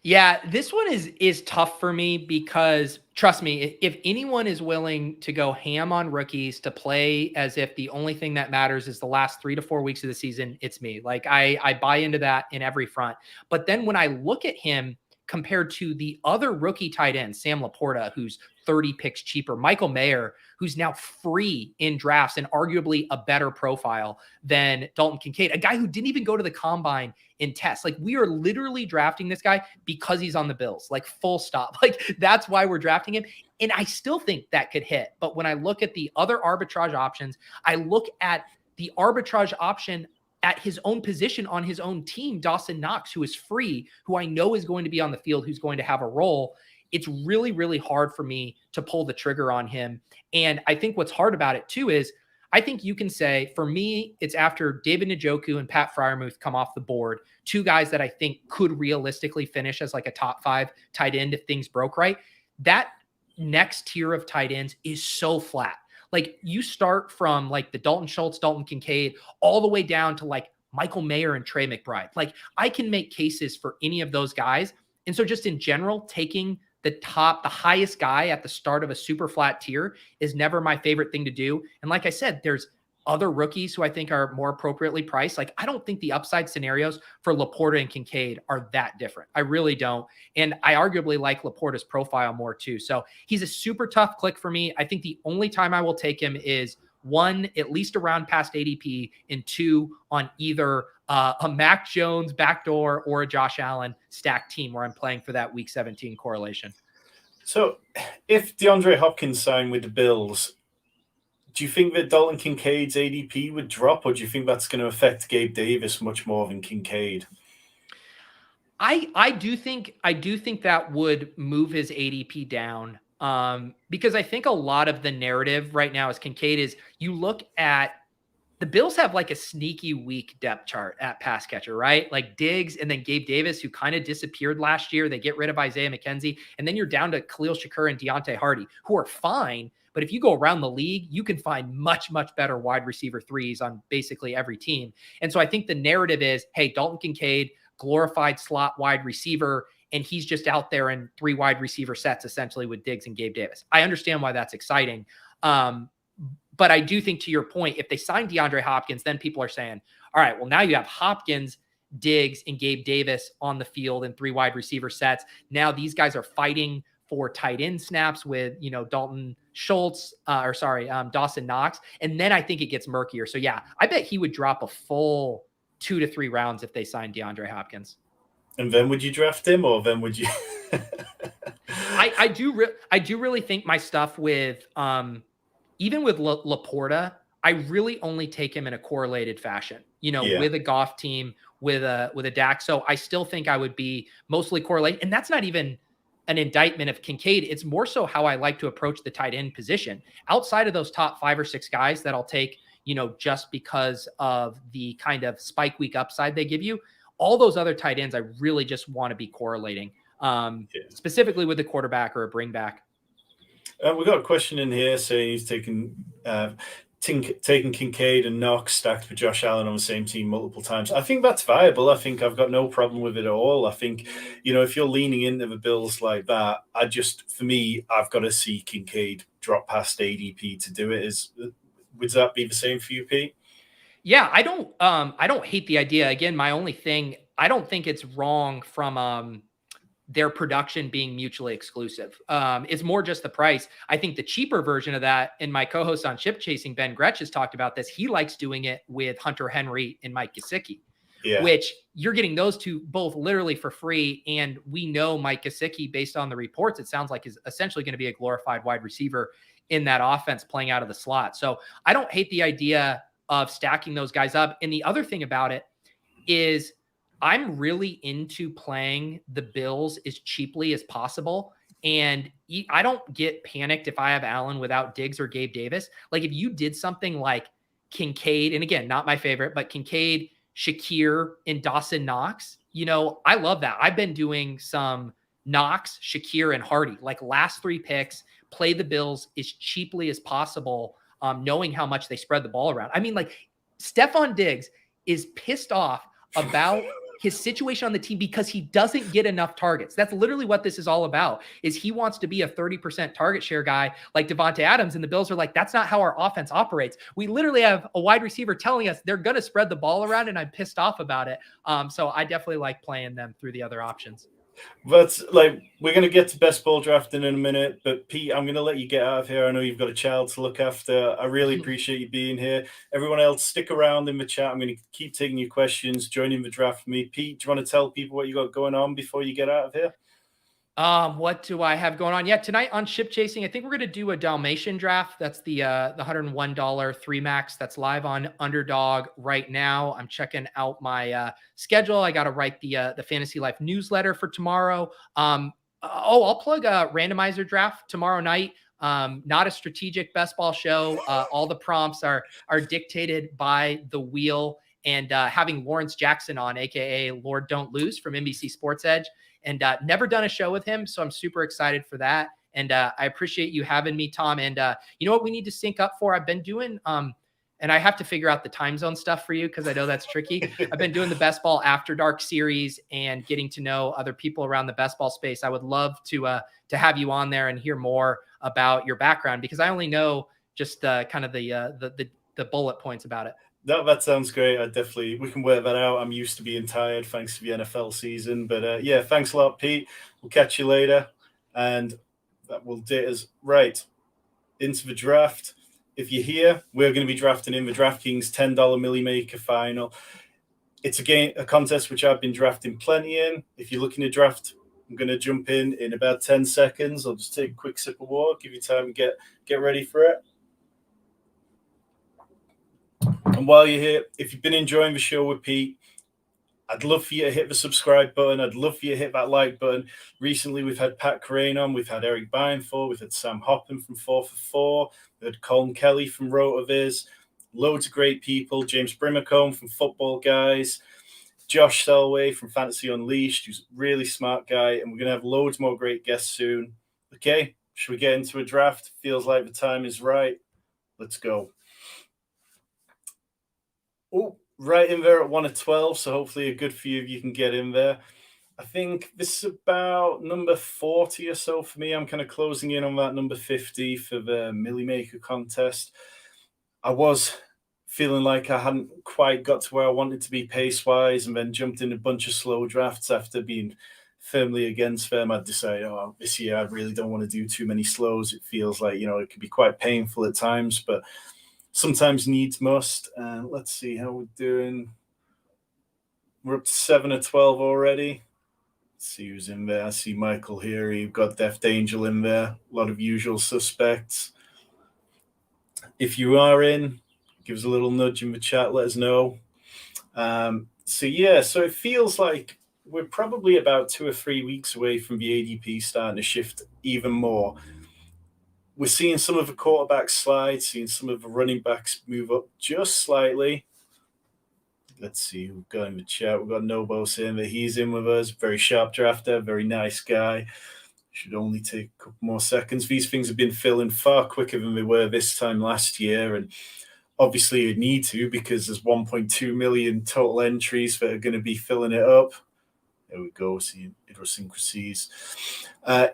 B: Yeah, this one is tough for me because trust me, if anyone is willing to go ham on rookies to play as if the only thing that matters is the last 3 to 4 weeks of the season, it's me. Like I buy into that in every front. But then when I look at him compared to the other rookie tight end, Sam Laporta, who's 30 picks cheaper, Michael Mayer, who's now free in drafts and arguably a better profile than Dalton Kincaid, a guy who didn't even go to the combine in tests. Like, we are literally drafting this guy because he's on the Bills, like, full stop. Like, that's why we're drafting him. And I still think that could hit. But when I look at the other arbitrage options, I look at the arbitrage option at his own position on his own team, Dawson Knox, who is free, who I know is going to be on the field, who's going to have a role. It's really, really hard for me to pull the trigger on him. And I think what's hard about it too is I think you can say, for me, it's after David Njoku and Pat Freiermuth come off the board, 2 guys that I think could realistically finish as like a top 5 tight end if things broke right. That next tier of tight ends is so flat. Like, you start from like the Dalton Schultz, Dalton Kincaid, all the way down to like Michael Mayer and Trey McBride. Like, I can make cases for any of those guys. And so just in general, taking the highest guy at the start of a super flat tier is never my favorite thing to do. And like I said, there's other rookies who I think are more appropriately priced. Like, I don't think the upside scenarios for Laporta and Kincaid are that different. I really don't. And I arguably like Laporta's profile more too. So he's a super tough click for me. I think the only time I will take him is 1, at least around past ADP, and 2, on either a Mac Jones backdoor or a Josh Allen stacked team where I'm playing for that week 17 correlation.
A: So if DeAndre Hopkins signed with the Bills, do you think that Dalton Kincaid's ADP would drop, or do you think that's going to affect Gabe Davis much more than Kincaid?
B: I do think that would move his ADP down, because I think a lot of the narrative right now is Kincaid is, you look at the Bills have like a sneaky weak depth chart at pass catcher, right? Like Diggs and then Gabe Davis, who kind of disappeared last year. They get rid of Isaiah McKenzie, and then you're down to Khalil Shakur and Deontay Hardy, who are fine. But if you go around the league, you can find much, much better wide receiver 3s on basically every team. And so I think the narrative is, hey, Dalton Kincaid, glorified slot wide receiver, and he's just out there in 3 wide receiver sets, essentially, with Diggs and Gabe Davis. I understand why that's exciting. But I do think, to your point, if they sign DeAndre Hopkins, then people are saying, all right, well, now you have Hopkins, Diggs, and Gabe Davis on the field in 3 wide receiver sets. Now these guys are fighting for tight end snaps with, Dalton Schultz, Dawson Knox. And then I think it gets murkier. So yeah, I bet he would drop a full 2 to 3 rounds if they signed DeAndre Hopkins.
A: And then would you draft him, or then would you?
B: I do really think my stuff with, even with Laporta, I really only take him in a correlated fashion, with a Goff team, with a Dak. So I still think I would be mostly correlated. And that's not even an indictment of Kincaid. It's more so how I like to approach the tight end position. Outside of those top 5 or 6 guys that I'll take, just because of the kind of spike week upside they give you, all those other tight ends, I really just want to be correlating, specifically with the quarterback or a bring back.
A: We got a question in here saying he's taking Kincaid and Knox stacked with Josh Allen on the same team multiple times. I think that's viable. I think I've got no problem with it at all. I think, if you're leaning into the Bills like that, for me, I've got to see Kincaid drop past ADP to do it. Would that be the same for you, Pete?
B: Yeah, I don't hate the idea. Again, my only thing, I don't think it's wrong from their production being mutually exclusive. It's more just the price. I think the cheaper version of that, and my co-host on Ship Chasing, Ben Gretsch, has talked about this. He likes doing it with Hunter Henry and Mike Gesicki, which you're getting those two both literally for free. And we know Mike Gesicki, based on the reports, it sounds like is essentially going to be a glorified wide receiver in that offense playing out of the slot. So I don't hate the idea of stacking those guys up. And the other thing about it is I'm really into playing the Bills as cheaply as possible. And I don't get panicked if I have Allen without Diggs or Gabe Davis. Like if you did something like Kincaid, and again, not my favorite, but Kincaid, Shakir, and Dawson Knox, I love that. I've been doing some Knox, Shakir, and Hardy, like last 3 picks, play the Bills as cheaply as possible, knowing how much they spread the ball around. I mean, like Stephon Diggs is pissed off about his situation on the team because he doesn't get enough targets. That's literally what this is all about, is he wants to be a 30% target share guy like Devonta Adams, and the Bills are like, that's not how our offense operates. We literally have a wide receiver telling us they're going to spread the ball around, and I'm pissed off about it. So I definitely like playing them through the other options.
A: But like, we're going to get to best ball drafting in a minute, but Pete, I'm going to let you get out of here. I know you've got a child to look after. I really appreciate you being here. Everyone else, stick around in the chat. I'm going to keep taking your questions, joining the draft for me. Pete, do you want to tell people what you got going on before you get out of here?
B: What do I have going on? Yeah, tonight on Ship Chasing, I think we're going to do a Dalmatian draft. That's the $101 3 max that's live on Underdog right now. I'm checking out my schedule. I got to write the Fantasy Life newsletter for tomorrow. I'll plug a randomizer draft tomorrow night. Not a strategic best ball show. All the prompts are dictated by the wheel, and having Lawrence Jackson on, aka Lord Don't Lose from NBC Sports Edge. And never done a show with him, so I'm super excited for that. And I appreciate you having me, Tom. And you know what we need to sync up for? I've been doing, and I have to figure out the time zone stuff for you because I know that's tricky. I've been doing the Best Ball After Dark series and getting to know other people around the best ball space. I would love to have you on there and hear more about your background, because I only know just kind of the bullet points about it.
A: That sounds great. We can work that out. I'm used to being tired thanks to the NFL season. But yeah, thanks a lot, Pete. We'll catch you later. And that will date us right into the draft. If you're here, we're going to be drafting in the DraftKings $10 Millie Maker final. It's a contest which I've been drafting plenty in. If you're looking to draft, I'm going to jump in about 10 seconds. I'll just take a quick sip of water, give you time to get ready for it. And while you're here, if you've been enjoying the show with Pete, I'd love for you to hit the subscribe button. I'd love for you to hit that like button. Recently, we've had Pat Crane on. We've had Eric Beinford. We've had Sam Hoppen from 4 for 4. We've had Colin Kelly from RotoViz. Loads of great people. James Brimacombe from Football Guys. Josh Selway from Fantasy Unleashed, who's a really smart guy. And we're going to have loads more great guests soon. Okay, should we get into a draft? Feels like the time is right. Let's go. Oh, right in there at 1 of 12, so hopefully a good few of you can get in there. I think this is about number 40 or so for me. I'm kind of closing in on that number 50 for the Millie Maker contest. I was feeling like I hadn't quite got to where I wanted to be pace-wise, and then jumped in a bunch of slow drafts after being firmly against them. I'd decided, this year I really don't want to do too many slows. It feels like, it can be quite painful at times, but sometimes needs must. Let's see how we're doing. We're up to 7 of 12 already. Let's see who's in there. I see Michael here. You've got Deft Angel in there. A lot of usual suspects. If you are in, give us a little nudge in the chat. Let us know. So it feels like we're probably about 2 or 3 weeks away from the ADP starting to shift even more. We're seeing some of the quarterbacks slide, seeing some of the running backs move up just slightly. Let's see who we've got in the chat. We've got Nobo saying that he's in with us. Very sharp drafter, very nice guy. Should only take a couple more seconds. These things have been filling far quicker than they were this time last year. And obviously you need to, because there's 1.2 million total entries that are going to be filling it up. There we go, seeing idiosyncrasies.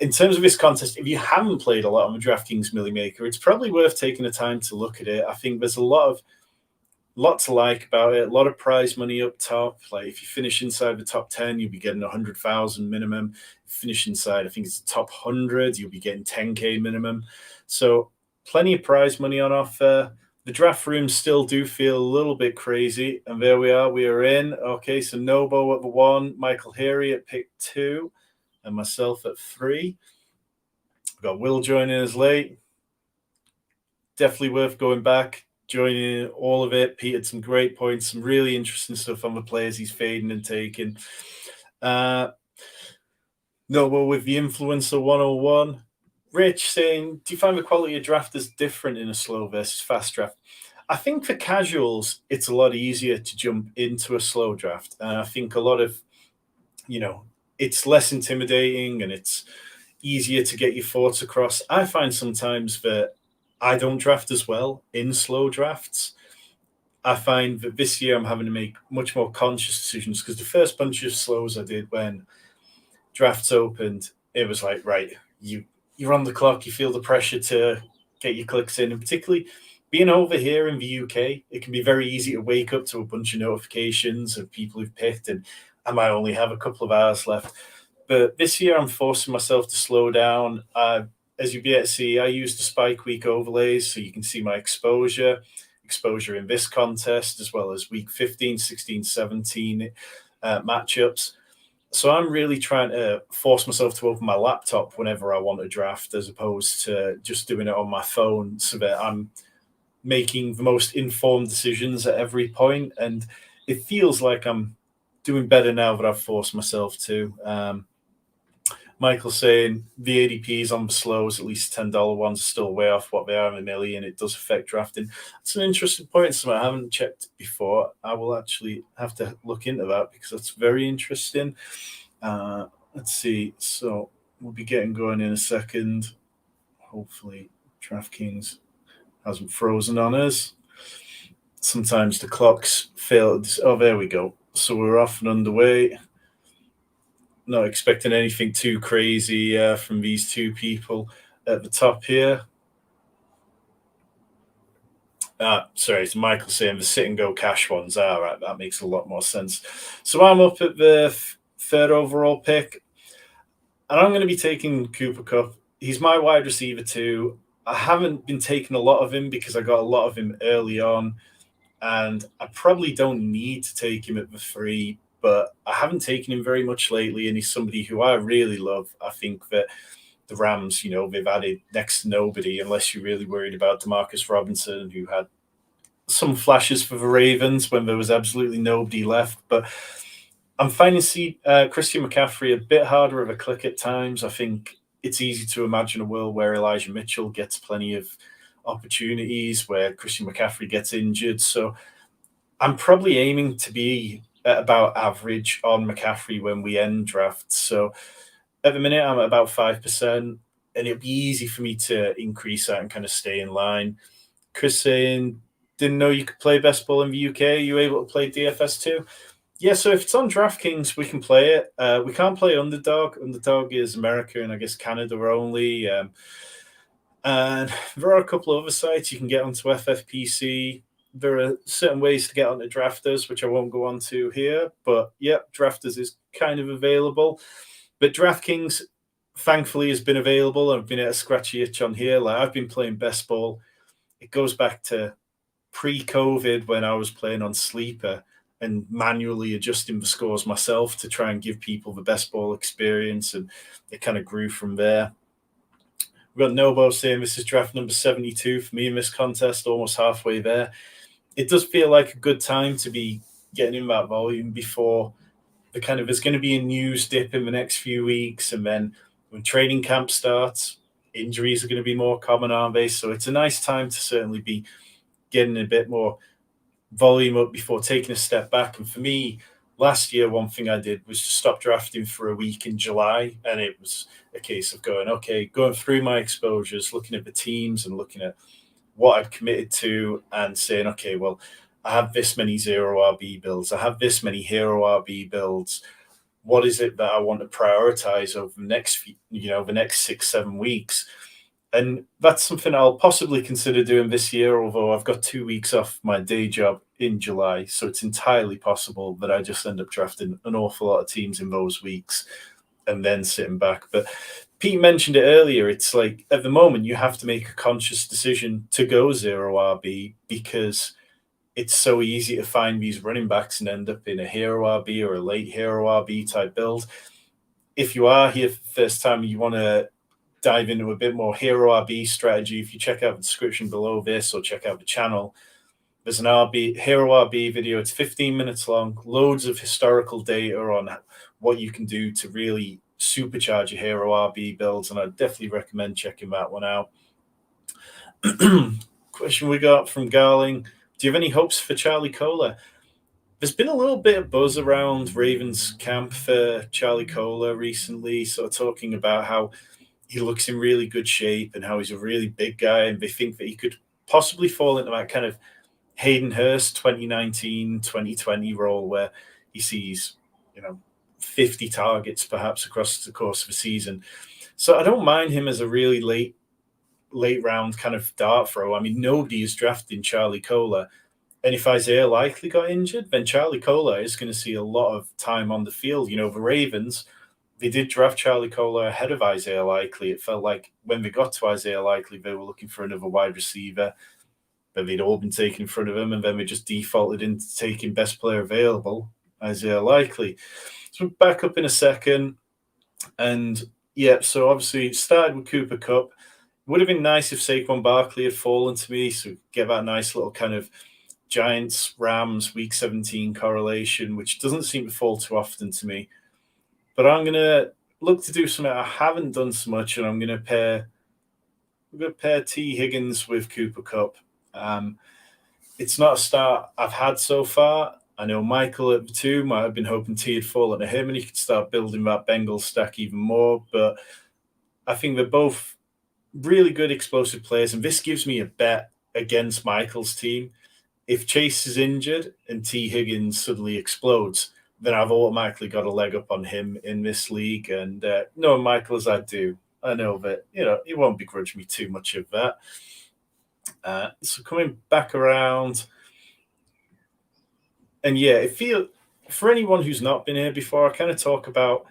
A: In terms of this contest, if you haven't played a lot on the DraftKings Millie Maker, it's probably worth taking the time to look at it. I think there's a lot lot to like about it. A lot of prize money up top. Like if you finish inside the top 10, you'll be getting 100,000 minimum. Finish inside, I think it's the top 100, you'll be getting 10K minimum. So plenty of prize money on offer. The draft rooms still do feel a little bit crazy. And there we are. We are in. Okay, so Nobo at the 1, Michael Heary at pick 2, and myself at 3. We've got Will joining us late. Definitely worth going back, joining all of it. Pete had some great points, some really interesting stuff on the players he's fading and taking. Nobo with the Influencer 101. Rich saying, do you find the quality of drafters different in a slow versus fast draft? I think for casuals, it's a lot easier to jump into a slow draft. And I think a lot of, it's less intimidating and it's easier to get your thoughts across. I find sometimes that I don't draft as well in slow drafts. I find that this year I'm having to make much more conscious decisions because the first bunch of slows I did when drafts opened, it was like, right, you're on the clock, you feel the pressure to get your clicks in, and particularly being over here in the UK, it can be very easy to wake up to a bunch of notifications of people who've picked, and I might only have a couple of hours left. But this year, I'm forcing myself to slow down. As you'll be able to see, I use the Spike Week overlays, so you can see my exposure in this contest, as well as week 15, 16, 17 matchups. So I'm really trying to force myself to open my laptop whenever I want to draft, as opposed to just doing it on my phone, so that I'm making the most informed decisions at every point. And it feels like I'm doing better now that I've forced myself to. Michael saying the ADPs on the slows, at least $10 ones, are still way off what they are in a million. It does affect drafting. It's an interesting point, so I haven't checked before. I will actually have to look into that because that's very interesting. Let's see. So we'll be getting going in a second. Hopefully DraftKings hasn't frozen on us. Sometimes the clocks fail. Oh, there we go. So we're off and underway. Not expecting anything too crazy from these two people at the top here. Sorry, it's Michael saying the sit and go cash ones. Right, that makes a lot more sense. So I'm up at the third overall pick, and I'm going to be taking Cooper Kupp. He's my wide receiver too. I haven't been taking a lot of him because I got a lot of him early on, and I probably don't need to take him at the 3. But I haven't taken him very much lately, and he's somebody who I really love. I think that the Rams, they've added next to nobody, unless you're really worried about Demarcus Robinson, who had some flashes for the Ravens when there was absolutely nobody left. But I'm finding Christian McCaffrey a bit harder of a click at times. I think it's easy to imagine a world where Elijah Mitchell gets plenty of opportunities, where Christian McCaffrey gets injured. So I'm probably aiming to be at about average on McCaffrey when we end drafts. So at the minute, I'm at about 5%, and it'd be easy for me to increase that and kind of stay in line. Chris saying, didn't know you could play best ball in the UK. Are you able to play DFS too? Yeah, so if it's on DraftKings, we can play it. We can't play Underdog. Underdog is America and I guess Canada only. And there are a couple of other sites you can get onto FFPC. There are certain ways to get onto Drafters, which I won't go on to here. But yeah, Drafters is kind of available. But DraftKings, thankfully, has been available. I've been able to scratch the itch on here. Like I've been playing best ball. It goes back to pre-COVID when I was playing on Sleeper and manually adjusting the scores myself to try and give people the best ball experience. And it kind of grew from there. We've got Nobo saying this is draft number 72 for me in this contest, almost halfway there. It does feel like a good time to be getting in that volume before there's going to be a news dip in the next few weeks. And then when training camp starts, injuries are going to be more common, aren't they? So it's a nice time to certainly be getting a bit more volume up before taking a step back. And for me, last year, one thing I did was to stop drafting for a week in July. And it was a case of going through my exposures, looking at the teams and looking at what I'd committed to and saying, okay, well, I have this many 0 RB builds. I have this many hero RB builds. What is it that I want to prioritize over the next, the next 6-7 weeks? And that's something I'll possibly consider doing this year, although I've got 2 weeks off my day job in July. So it's entirely possible that I just end up drafting an awful lot of teams in those weeks and then sitting back. But Pete mentioned it earlier. It's like at the moment you have to make a conscious decision to go zero RB because it's so easy to find these running backs and end up in a hero RB or a late hero RB type build. If you are here for the first time, you want to dive into a bit more hero RB strategy. If you check out the description below this or check out the channel, there's an hero RB video. It's 15 minutes long, loads of historical data on what you can do to really supercharge your hero RB builds, and I definitely recommend checking that one out. Question we got from Garling: do you have any hopes for Charlie Kolar? There's been a little bit of buzz around Ravens camp for Charlie Kolar recently, sort of talking about how he looks in really good shape and how he's a really big guy, and they think that he could possibly fall into that kind of Hayden Hurst 2019, 2020 role where he sees, 50 targets perhaps across the course of a season. So I don't mind him as a really late round kind of dart throw. I mean, nobody is drafting Charlie Kolar. And if Isaiah Likely got injured, then Charlie Kolar is going to see a lot of time on the field. The Ravens, they did draft Charlie Kolar ahead of Isaiah Likely. It felt like when they got to Isaiah Likely, they were looking for another wide receiver, but they'd all been taken in front of him, and then they just defaulted into taking best player available, Isaiah Likely. So we're back up in a second. And yeah, so obviously it started with Cooper Kupp. It would have been nice if Saquon Barkley had fallen to me, so get that nice little kind of Giants, Rams, Week 17 correlation, which doesn't seem to fall too often to me. But I'm going to look to do something I haven't done so much, and I'm going to pair T. Higgins with Cooper Kupp. It's not a start I've had so far. I know Michael at the 2 might have been hoping T had fallen to him and he could start building that Bengals stack even more, but I think they're both really good explosive players, and this gives me a bet against Michael's team. If Chase is injured and T. Higgins suddenly explodes, then I've automatically got a leg up on him in this league. And knowing Michael as I do, I know that, he won't begrudge me too much of that. So coming back around, and yeah, for anyone who's not been here before, I kind of talk about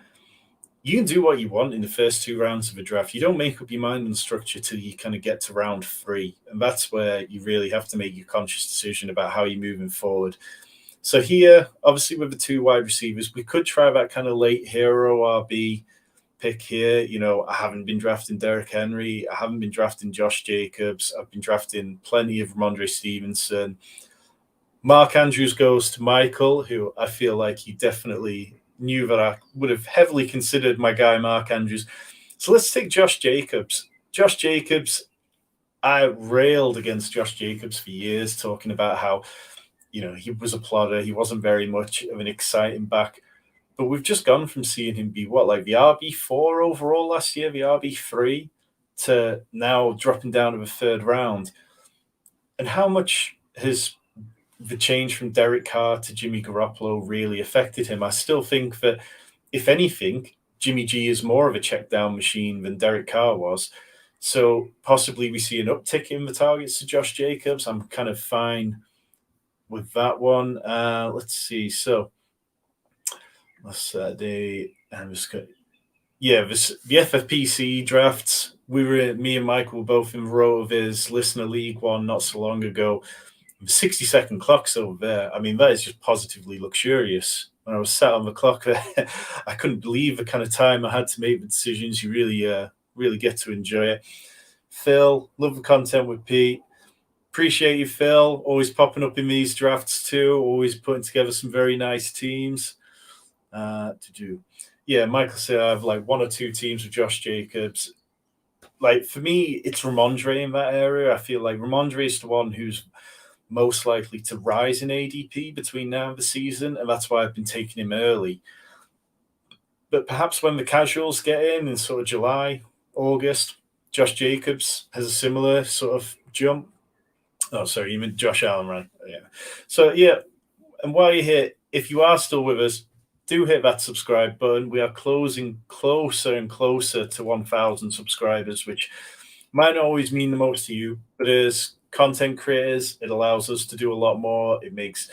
A: you can do what you want in the first 2 rounds of a draft. You don't make up your mind on the structure till you kind of get to round 3. And that's where you really have to make your conscious decision about how you're moving forward. So here, obviously with the 2 wide receivers, we could try that kind of late hero RB pick here. I haven't been drafting Derrick Henry. I haven't been drafting Josh Jacobs. I've been drafting plenty of Ramondre Stevenson. Mark Andrews goes to Michael, who I feel like he definitely knew that I would have heavily considered my guy, Mark Andrews. So let's take Josh Jacobs. Josh Jacobs, I railed against Josh Jacobs for years, talking about how, he was a plodder. He wasn't very much of an exciting back. But we've just gone from seeing him be the RB4 overall last year, the RB3, to now dropping down to the 3rd round. And how much has the change from Derek Carr to Jimmy Garoppolo really affected him? I still think that, if anything, Jimmy G is more of a check down machine than Derek Carr was. So possibly we see an uptick in the targets to Josh Jacobs. I'm kind of fine with that one. Let's see. So last Saturday, I'm just going. Yeah, the FFPC drafts. Me and Mike were both in RotoViz Listener League one not so long ago. 60-second clocks over there. I mean, that is just positively luxurious. When I was sat on the clock there, I couldn't believe the kind of time I had to make the decisions. You really get to enjoy it. Phil, love the content with Pete. Appreciate you, Phil. Always popping up in these drafts too. Always putting together some very nice teams. Michael said I have like 1 or 2 teams with Josh Jacobs. Like for me, it's Ramondre in that area. I feel like Ramondre is the one who's most likely to rise in ADP between now and the season, and that's why I've been taking him early. But perhaps when the casuals get in sort of July, August, Josh Jacobs has a similar sort of jump. Oh, sorry, you meant Josh Allen, right? Yeah. So, yeah, and while you're here, if you are still with us, do hit that subscribe button. We are closing closer and closer to 1,000 subscribers, which might not always mean the most to you, but as content creators, it allows us to do a lot more. It makes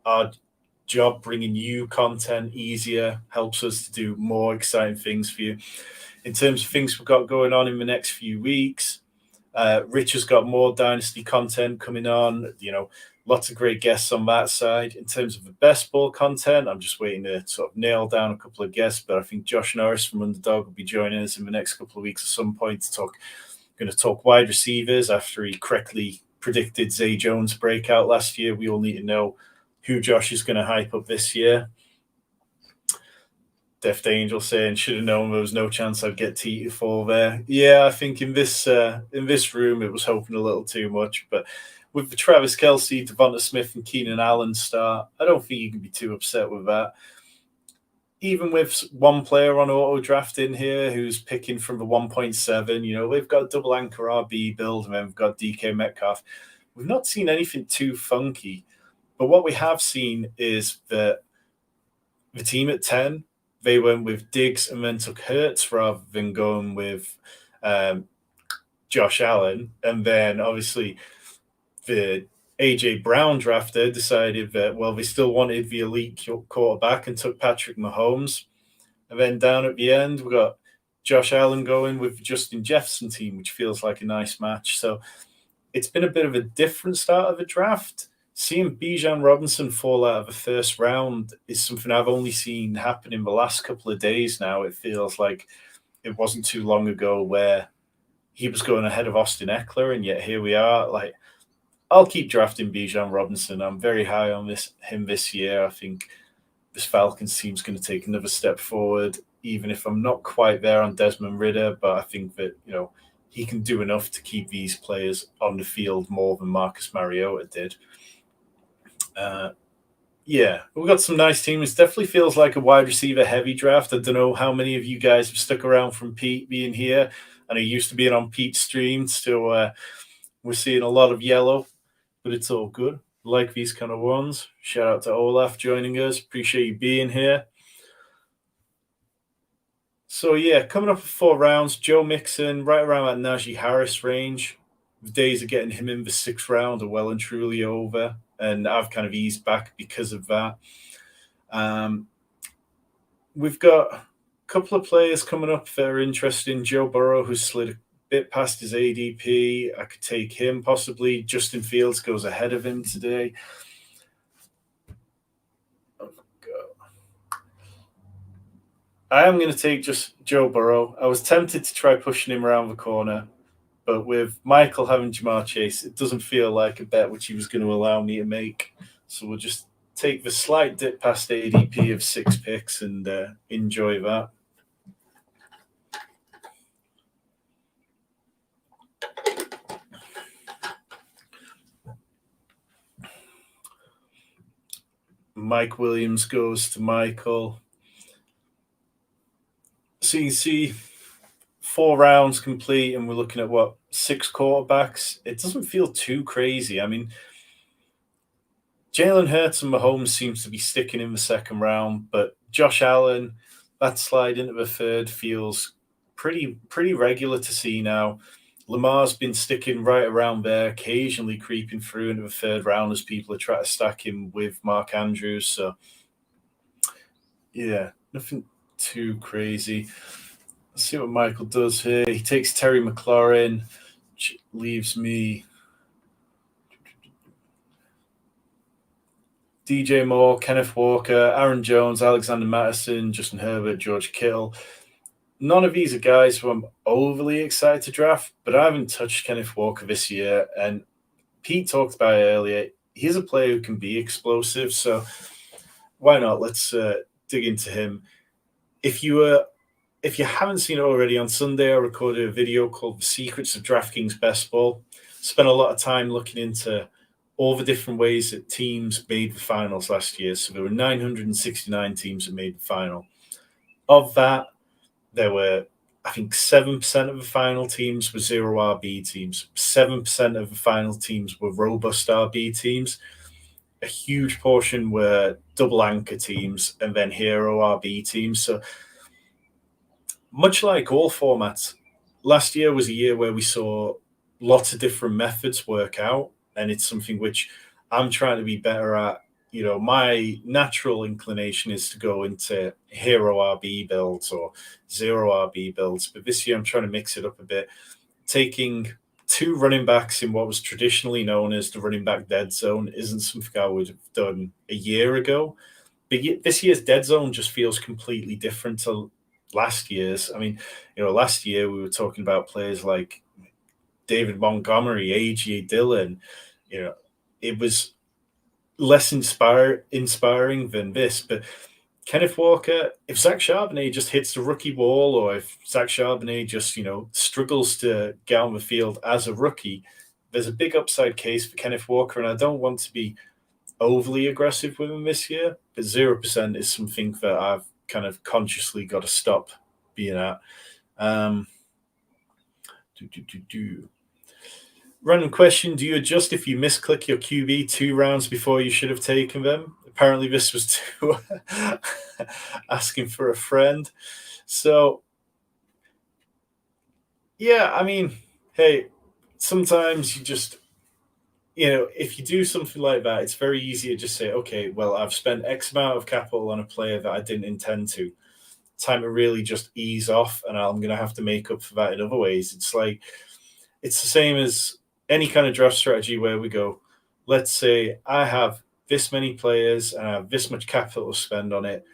A: our job bringing you content easier, helps us to do more exciting things for you. In terms of things we've got going on in the next few weeks, Rich has got more Dynasty content coming on, lots of great guests on that side. In terms of the best ball content, I'm just waiting to sort of nail down a couple of guests, but I think Josh Norris from Underdog will be joining us in the next couple of weeks at some point to going to talk wide receivers after he correctly predicted Zay Jones' breakout last year. We all need to know who Josh is going to hype up this year. Deft Angel saying, should have known there was no chance I'd get T to fall there. Yeah, I think in this room, it was hoping a little too much. But with the Travis Kelce, Devonta Smith, and Keenan Allen start, I don't think you can be too upset with that. Even with one player on auto draft in here who's picking from the 1.7, we've got double anchor RB build, and then we've got DK Metcalf. We've not seen anything too funky. But what we have seen is that the team at 10, they went with Diggs and then took Hurts rather than going with Josh Allen. And then obviously the A.J. Brown drafter decided that, they still wanted the elite quarterback and took Patrick Mahomes. And then down at the end, we got Josh Allen going with Justin Jefferson team, which feels like a nice match. So it's been a bit of a different start of the draft. Seeing Bijan Robinson fall out of the first round is something I've only seen happen in the last couple of days now. It feels like it wasn't too long ago where he was going ahead of Austin Eckler, and yet here we are. I'll keep drafting Bijan Robinson. I'm very high on him this year. I think this Falcons team's going to take another step forward, even if I'm not quite there on Desmond Ridder. But I think that, he can do enough to keep these players on the field more than Marcus Mariota did. We've got some nice teams. It definitely feels like a wide receiver heavy draft. I don't know how many of you guys have stuck around from Pete being here, and I used to being on Pete's stream. Still, we're seeing a lot of yellow, but it's all good. Like these kind of ones. Shout out to Olaf joining us. Appreciate you being here. So coming up for 4 rounds, Joe Mixon right around that Najee Harris range. The days of getting him in the 6th round are well and truly over, and I've kind of eased back because of that. We've got a couple of players coming up that are interesting. Joe Burrow, who's slid a bit past his ADP. I could take him possibly. Justin Fields goes ahead of him today. Oh, God. I am going to take just Joe Burrow. I was tempted to try pushing him around the corner, but with Michael having Jamar Chase, it doesn't feel like a bet which he was going to allow me to make. So we'll just take the slight dip past ADP of 6 picks and enjoy that. Mike Williams goes to Michael. So you can see 4 rounds complete, and we're looking at 6 quarterbacks. It doesn't feel too crazy. I mean, Jalen Hurts and Mahomes seems to be sticking in the 2nd round, but Josh Allen, that slide into the 3rd feels pretty regular to see now. Lamar's been sticking right around there, occasionally creeping through into the 3rd round as people are trying to stack him with Mark Andrews. So, nothing too crazy. Let's see what Michael does here. He takes Terry McLaurin, which leaves me DJ Moore, Kenneth Walker, Aaron Jones, Alexander Mattison, Justin Herbert, George Kittle. None of these are guys who I'm overly excited to draft, but I haven't touched Kenneth Walker this year. And Pete talked about it earlier. He's a player who can be explosive, so why not? Let's dig into him. If you haven't seen it already, on Sunday I recorded a video called The Secrets of DraftKings Best Ball. Spent a lot of time looking into all the different ways that teams made the finals last year. So there were 969 teams that made the final. Of that, there were, I think, 7% of the final teams were 0 RB teams. 7% of the final teams were robust RB teams. A huge portion were double anchor teams and then hero RB teams. So much like all formats, last year was a year where we saw lots of different methods work out, and it's something which I'm trying to be better at. My natural inclination is to go into hero RB builds or zero RB builds, but this year I'm trying to mix it up a bit, taking two running backs in what was traditionally known as the running back dead zone isn't something I would have done a year ago. But this year's dead zone just feels completely different to last year's. I mean, last year we were talking about players like David Montgomery, A.J. Dillon. It was less inspiring than this. But Kenneth Walker, if Zach Charbonnet just hits the rookie wall, or if Zach Charbonnet just, struggles to get on the field as a rookie, there's a big upside case for Kenneth Walker. And I don't want to be overly aggressive with him this year, but 0% is something that I've kind of consciously got to stop being at. Random question: do you adjust if you misclick your QB 2 rounds before you should have taken them? Apparently this was too asking for a friend. So yeah, I mean, hey, sometimes you just, if you do something like that, it's very easy to just say, okay, well, I've spent X amount of capital on a player that I didn't intend to. Time to really just ease off, and I'm going to have to make up for that in other ways. It's the same as any kind of draft strategy where we go, let's say I have this many players and I have this much capital to spend on it.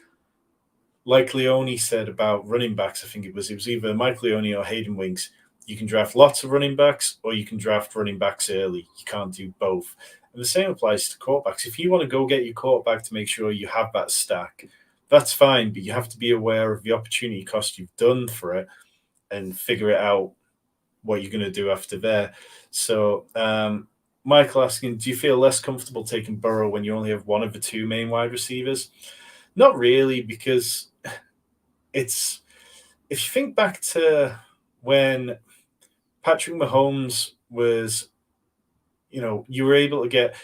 A: Like Leone said about running backs, I think it was either Mike Leone or Hayden Winks. You can draft lots of running backs, or you can draft running backs early. You can't do both. And the same applies to quarterbacks. If you want to go get your quarterback to make sure you have that stack, that's fine, but you have to be aware of the opportunity cost you've done for it and figure it out what you're going to do after there. So Michael asking, do you feel less comfortable taking Burrow when you only have one of the two main wide receivers? Not really, because if you think back to when Patrick Mahomes was, you were able to get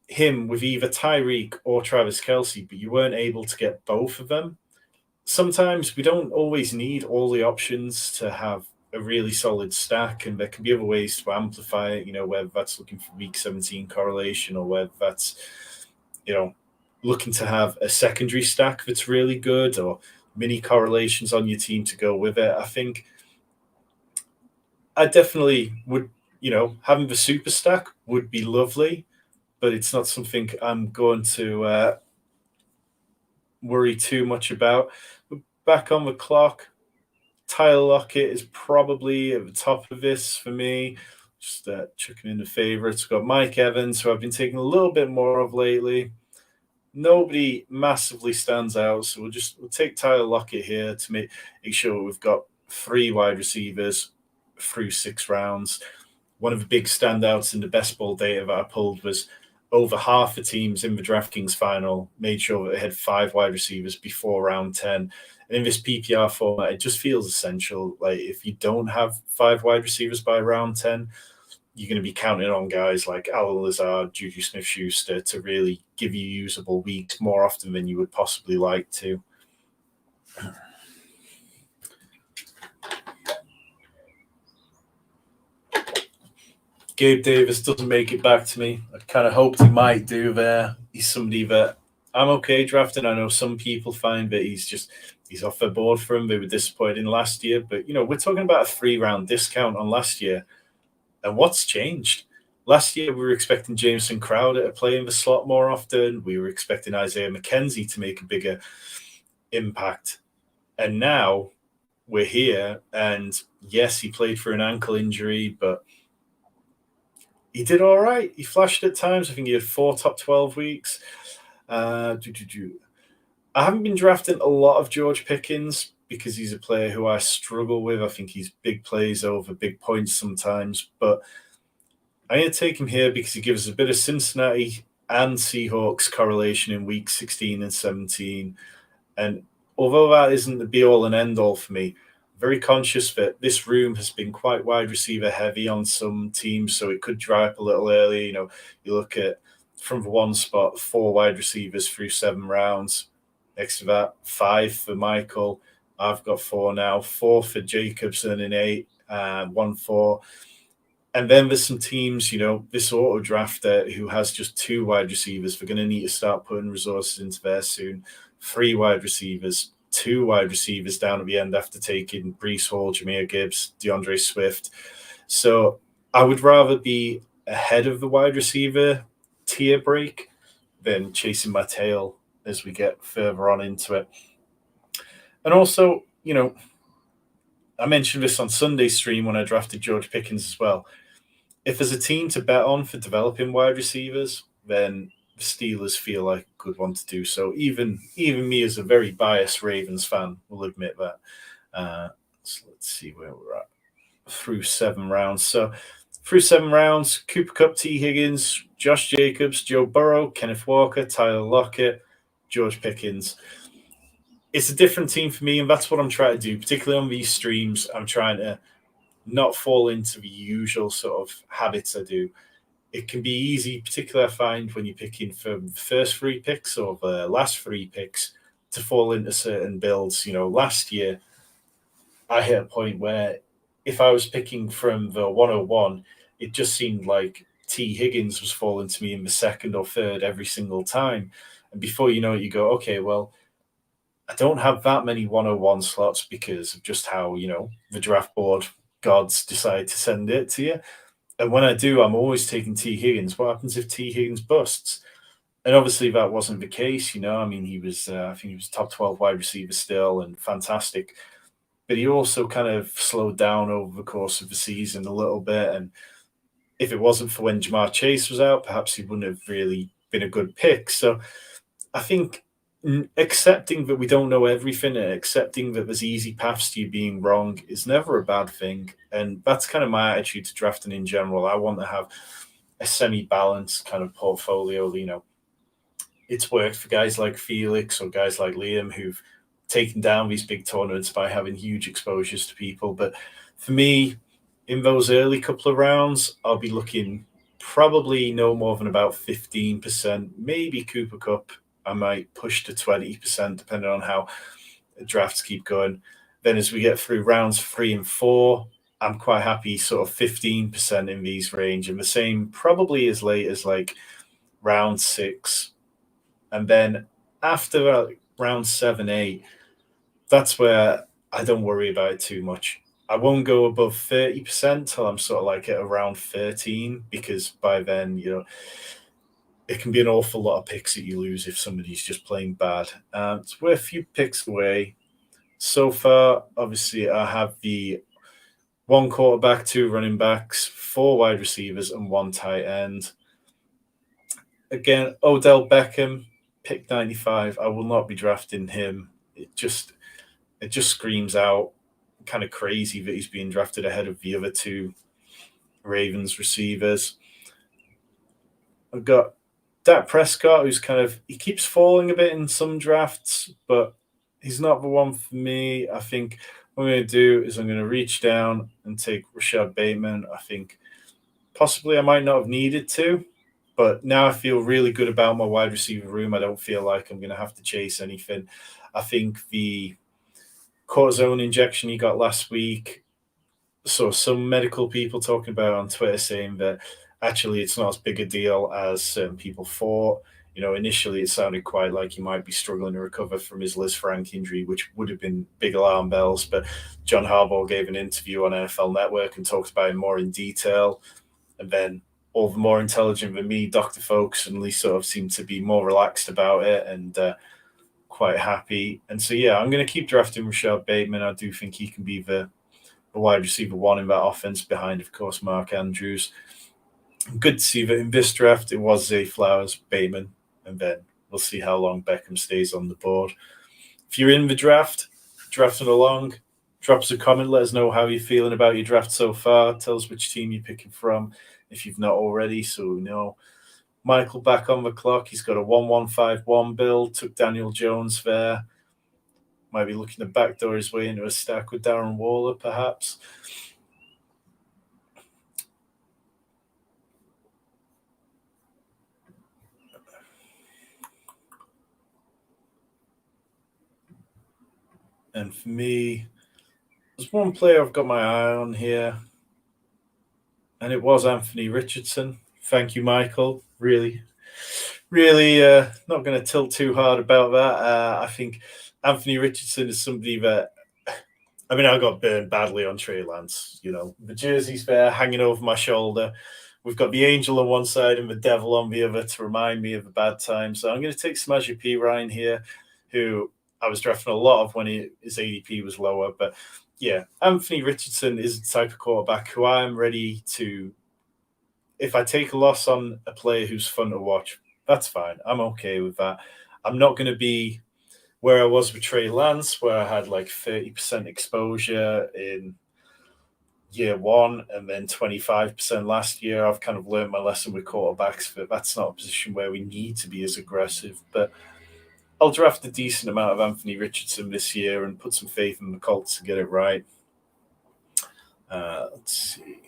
A: him with either Tyreek or Travis Kelce, but you weren't able to get both of them. Sometimes we don't always need all the options to have a really solid stack, and there can be other ways to amplify it, whether that's looking for week 17 correlation, or whether that's, looking to have a secondary stack that's really good, or mini correlations on your team to go with it. I think I definitely would, having the super stack would be lovely, but it's not something I'm going to worry too much about. But back on the clock, Tyler Lockett is probably at the top of this for me. Just chucking in the favorites. Got Mike Evans, who I've been taking a little bit more of lately. Nobody massively stands out, so we'll take Tyler Lockett here to make sure we've got 3 wide receivers through 6 rounds. One of the big standouts in the best ball data that I pulled was over half the teams in the DraftKings final made sure that they had 5 wide receivers before round 10. And in this PPR format, it just feels essential. Like, if you don't have 5 wide receivers by round 10, you're going to be counting on guys like Alan Lazard, Juju Smith-Schuster to really give you usable weeks more often than you would possibly like to. Gabe Davis doesn't make it back to me. I kind of hoped he might do there. He's somebody that I'm okay drafting. I know some people find that he's off their board for him. They were disappointed in last year. But, we're talking about a 3-round discount on last year. And what's changed? Last year, we were expecting Jameson Crowder to play in the slot more often. We were expecting Isaiah McKenzie to make a bigger impact. And now we're here. And yes, he played for an ankle injury, but he did all right. He flashed at times. I think he had 4 top 12 weeks. I haven't been drafting a lot of George Pickens because he's a player who I struggle with. I think he's big plays over big points sometimes. But I'm going to take him here because he gives us a bit of Cincinnati and Seahawks correlation in week 16 and 17. And although that isn't the be-all and end-all for me, very conscious that this room has been quite wide receiver heavy on some teams, so it could dry up a little early. You look at, from the one spot, 4 wide receivers through 7 rounds. Next to that, 5 for Michael. I've got 4 now, 4 for Jacobson in 8. 1-4. And then there's some teams, this auto drafter who has just 2 wide receivers. They're going to need to start putting resources into there soon. 3 wide receivers, 2 wide receivers down at the end after taking Breece Hall, Jahmyr Gibbs, DeAndre Swift. So I would rather be ahead of the wide receiver tier break than chasing my tail as we get further on into it. And also, I mentioned this on Sunday's stream when I drafted George Pickens as well. If there's a team to bet on for developing wide receivers, then the Steelers feel like a good one to do so. Even me as a very biased Ravens fan will admit that. So let's see where we're at. Through 7 rounds. So through 7 rounds, Cooper Kupp, T. Higgins, Josh Jacobs, Joe Burrow, Kenneth Walker, Tyler Lockett, George Pickens. It's a different team for me, and that's what I'm trying to do, particularly on these streams. I'm trying to not fall into the usual sort of habits I do. It can be easy, particularly I find when you're picking from the first 3 picks or the last 3 picks, to fall into certain builds. Last year, I hit a point where if I was picking from the 101, it just seemed like T. Higgins was falling to me in the 2nd or 3rd every single time. And before you know it, you go, okay, well, I don't have that many 101 slots because of just how, the draft board gods decide to send it to you. And when I do, I'm always taking T. Higgins. What happens if T. Higgins busts? And obviously that wasn't the case, he was, I think he was top 12 wide receiver still and fantastic. But he also kind of slowed down over the course of the season a little bit. And if it wasn't for when Jamar Chase was out, perhaps he wouldn't have really been a good pick. So I think accepting that we don't know everything and accepting that there's easy paths to you being wrong is never a bad thing. And that's kind of my attitude to drafting in general. I want to have a semi-balanced kind of portfolio. It's worked for guys like Felix or guys like Liam who've taken down these big tournaments by having huge exposures to people. But for me, in those early couple of rounds, I'll be looking probably no more than about 15%, maybe Cooper Kupp. I might push to 20%, depending on how the drafts keep going. Then as we get through rounds 3 and 4, I'm quite happy sort of 15% in these range. And the same probably as late as like round 6. And then after round 7, 8, that's where I don't worry about it too much. I won't go above 30% till I'm sort of like at around 13, because by then, it can be an awful lot of picks that you lose if somebody's just playing bad. We're a few picks away. So far, obviously, I have the 1 quarterback, 2 running backs, 4 wide receivers, and 1 tight end. Again, Odell Beckham, pick 95. I will not be drafting him. It just screams out kind of crazy that he's being drafted ahead of the other 2 Ravens receivers. I've got Dak Prescott, who's he keeps falling a bit in some drafts, but he's not the one for me. I think what I'm going to do is I'm going to reach down and take Rashad Bateman. I think possibly I might not have needed to, but now I feel really good about my wide receiver room. I don't feel like I'm going to have to chase anything. I think the cortisone injection he got last week, so some medical people talking about it on Twitter saying that actually it's not as big a deal as people thought. Initially it sounded quite like he might be struggling to recover from his Liz Frank injury, which would have been big alarm bells. But John Harbaugh gave an interview on NFL Network and talked about it more in detail. And then all the more intelligent than me, Dr. Folk suddenly sort of seemed to be more relaxed about it and quite happy. And so, yeah, I'm going to keep drafting Rashad Bateman. I do think he can be the wide receiver 1 in that offense behind, of course, Mark Andrews. Good to see that in this draft, it was Zay Flowers, Bateman, and then we'll see how long Beckham stays on the board. If you're in the draft, drafting along, drop us a comment. Let us know how you're feeling about your draft so far. Tell us which team you're picking from if you've not already, so we know. Michael back on the clock. He's got a 1-1-5-1 build. Took Daniel Jones there. Might be looking to backdoor his way into a stack with Darren Waller, perhaps. And for me, There's one player I've got my eye on here, and it was Anthony Richardson. Thank you, Michael. Really, not going to tilt too hard about that. I think Anthony Richardson is somebody that, I mean, I got burned badly on Trey Lance. The jersey's there hanging over my shoulder. We've got the angel on one side and the devil on the other to remind me of a bad time. So I'm going to take Smash P. Ryan here, who I was drafting a lot of when his ADP was lower. But yeah, Anthony Richardson is the type of quarterback who I'm ready to, if I take a loss on a player who's fun to watch, that's fine. I'm okay with that. I'm not going to be where I was with Trey Lance, where I had like 30% exposure in year one and then 25% last year. I've kind of learned my lesson with quarterbacks, but that's not a position where we need to be as aggressive. But I'll draft a decent amount of Anthony Richardson this year and put some faith in the Colts to get it right. Let's see.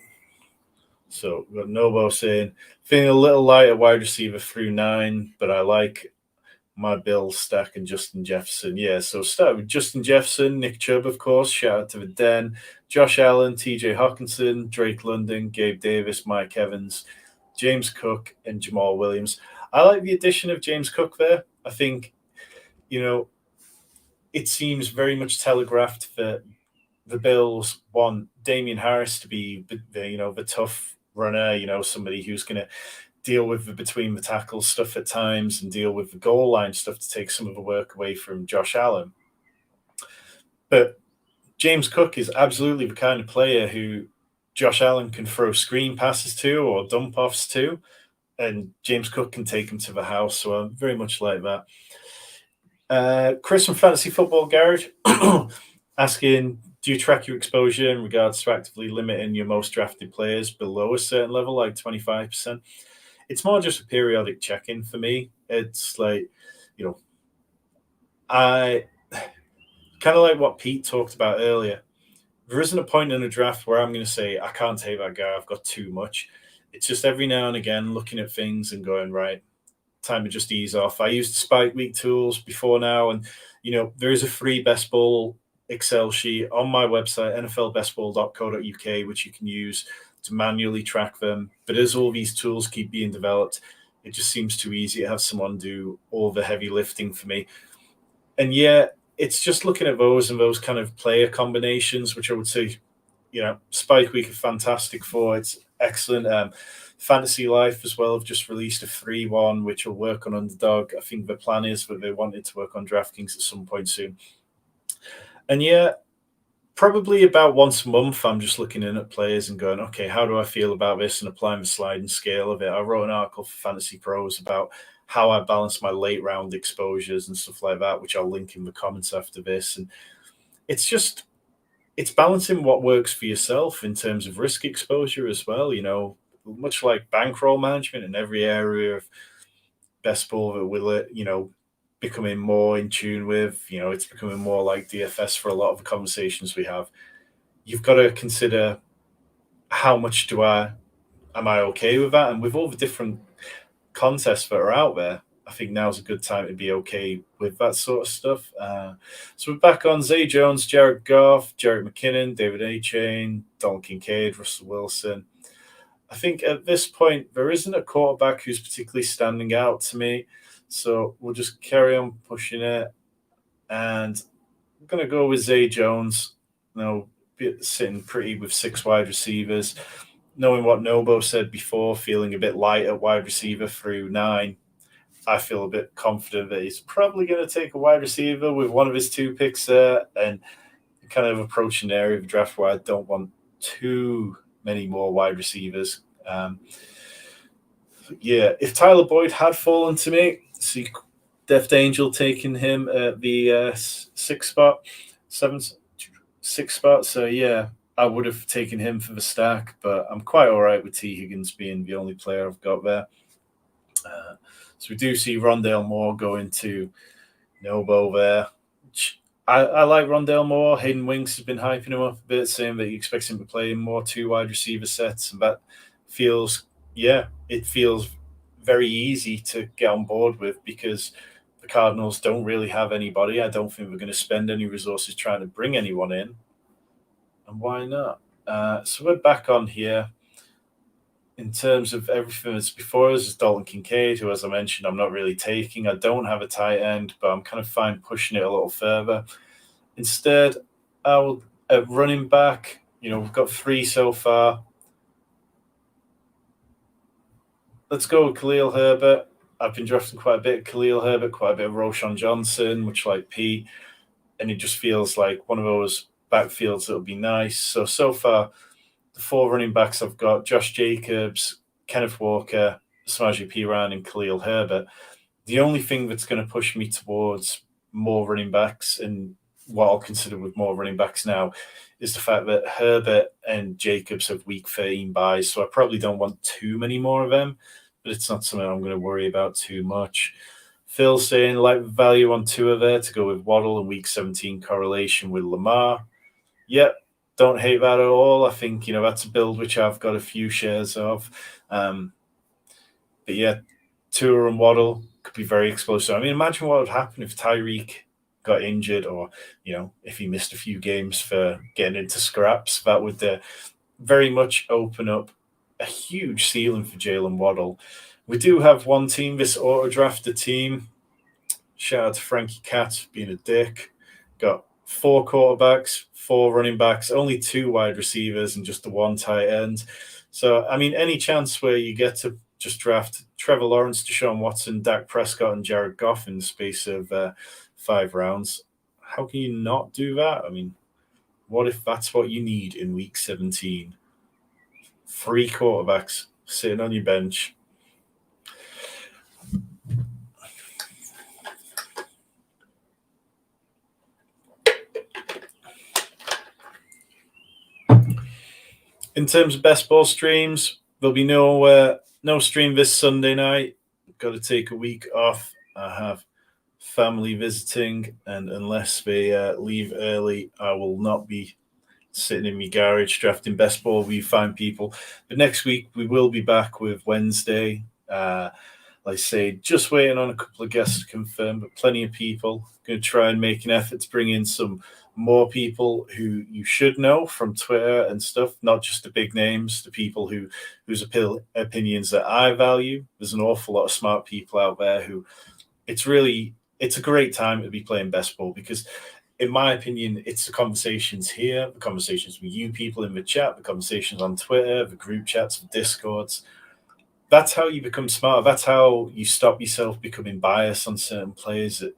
A: So we've got Nobo saying, feeling a little light at wide receiver through 9, but I like my Bill stack and Justin Jefferson. Yeah, so start with Justin Jefferson, Nick Chubb, of course. Shout out to the Den. Josh Allen, TJ Hawkinson, Drake London, Gabe Davis, Mike Evans, James Cook, and Jamal Williams. I like the addition of James Cook there. I think, it seems very much telegraphed that the Bills want Damian Harris to be the tough runner, somebody who's going to deal with the between the tackles stuff at times and deal with the goal line stuff to take some of the work away from Josh Allen. But James Cook is absolutely the kind of player who Josh Allen can throw screen passes to or dump offs to, and James Cook can take him to the house. So I'm very much like that. Chris from Fantasy Football Garage asking, do you track your exposure in regards to actively limiting your most drafted players below a certain level, like 25%? It's more just a periodic check-in for me. It's like, I kind of like what Pete talked about earlier. There isn't a point in a draft where I'm going to say, I can't take that guy, I've got too much. It's just every now and again looking at things and going, right, time to just ease off. I used Spike Week tools before now, and, there is a free best ball Excel sheet on my website, nflbestball.co.uk, which you can use to manually track them. But as all these tools keep being developed, it just seems too easy to have someone do all the heavy lifting for me. And yeah, it's just looking at those and those kind of player combinations, which I would say, Spike Week is fantastic for. It's excellent. Fantasy Life as well have just released a free one, which will work on Underdog. I think the plan is that they wanted to work on DraftKings at some point soon. And yeah, probably about once a month, I'm just looking in at players and going, okay, how do I feel about this, and applying the sliding scale of it. I wrote an article for FantasyPros about how I balance my late round exposures and stuff like that, which I'll link in the comments after this. And it's balancing what works for yourself in terms of risk exposure as well, much like bankroll management in every area of best ball that will, becoming more in tune with, it's becoming more like DFS for a lot of the conversations we have. You've got to consider how much am I okay with that? And with all the different contests that are out there, I think now's a good time to be okay with that sort of stuff. So we're back on Zay Jones, Jared Goff, Jerick McKinnon, David A-Chain, Dalton Kincaid, Russell Wilson. I think at this point, there isn't a quarterback who's particularly standing out to me. So we'll just carry on pushing it. And I'm going to go with Zay Jones, sitting pretty with 6 wide receivers. Knowing what Nobo said before, feeling a bit light at wide receiver through 9, I feel a bit confident that he's probably going to take a wide receiver with one of his 2 picks there, and kind of approaching an area of draft where I don't want too many more wide receivers. Yeah, if Tyler Boyd had fallen to me, see Death Angel taking him at the 6th spot, 6th spot. So yeah, I would have taken him for the stack, but I'm quite all right with T. Higgins being the only player I've got there. So we do see Rondale Moore going to Nobo there. I like Rondale Moore. Hayden Winks has been hyping him up a bit, saying that he expects him to play more 2 wide receiver sets, and that feels very easy to get on board with, because the Cardinals don't really have anybody. I don't think we're going to spend any resources trying to bring anyone in. and why not? So we're back on here. In terms of everything that's before us is Dalton Kincaid, who, as I mentioned, I'm not really taking. I don't have a tight end, but I'm kind of fine pushing it a little further. Instead, I will at running back. We've got 3 so far. Let's go with Khalil Herbert. I've been drafting quite a bit of Khalil Herbert, quite a bit of Roshan Johnson, much like Pete, and it just feels like one of those backfields that would be nice. So far, the 4 running backs I've got: Josh Jacobs, Kenneth Walker, Samaje Perine, and Khalil Herbert. The only thing that's going to push me towards more running backs, and what I'll consider with more running backs now, is the fact that Herbert and Jacobs have week 13 buys, so I probably don't want too many more of them, but it's not something I'm going to worry about too much. Phil saying like value on Tua there to go with Waddle and week 17 correlation with Lamar. Yep, don't hate that at all. I think, that's a build which I've got a few shares of. But yeah, Tua and Waddle could be very explosive. I mean, imagine what would happen if Tyreek got injured, or, if he missed a few games for getting into scraps. That would very much open up a huge ceiling for Jalen Waddle. We do have one team, this auto-drafted team. Shout out to Frankie Cat being a dick. Got 4 quarterbacks, 4 running backs, only 2 wide receivers, and just the 1 tight end. So, I mean, any chance where you get to just draft Trevor Lawrence, Deshaun Watson, Dak Prescott, and Jared Goff in the space of 5 rounds, how can you not do that? I mean, what if that's what you need in week 17? 3 quarterbacks sitting on your bench. In terms of best ball streams, there'll be no stream this Sunday night. Got to take a week off. I have family visiting, and unless they leave early, I will not be sitting in my garage drafting best ball. We find people. But next week, we will be back with Wednesday. Like I say, just waiting on a couple of guests to confirm, but plenty of people. Going to try and make an effort to bring in some more people who you should know from Twitter and stuff, not just the big names, the people whose opinions that I value. There's an awful lot of smart people out there who it's a great time to be playing best ball, because in my opinion, it's the conversations here, the conversations with you people in the chat, the conversations on Twitter, the group chats, the Discords. That's how you become smart. That's how you stop yourself becoming biased on certain players. That,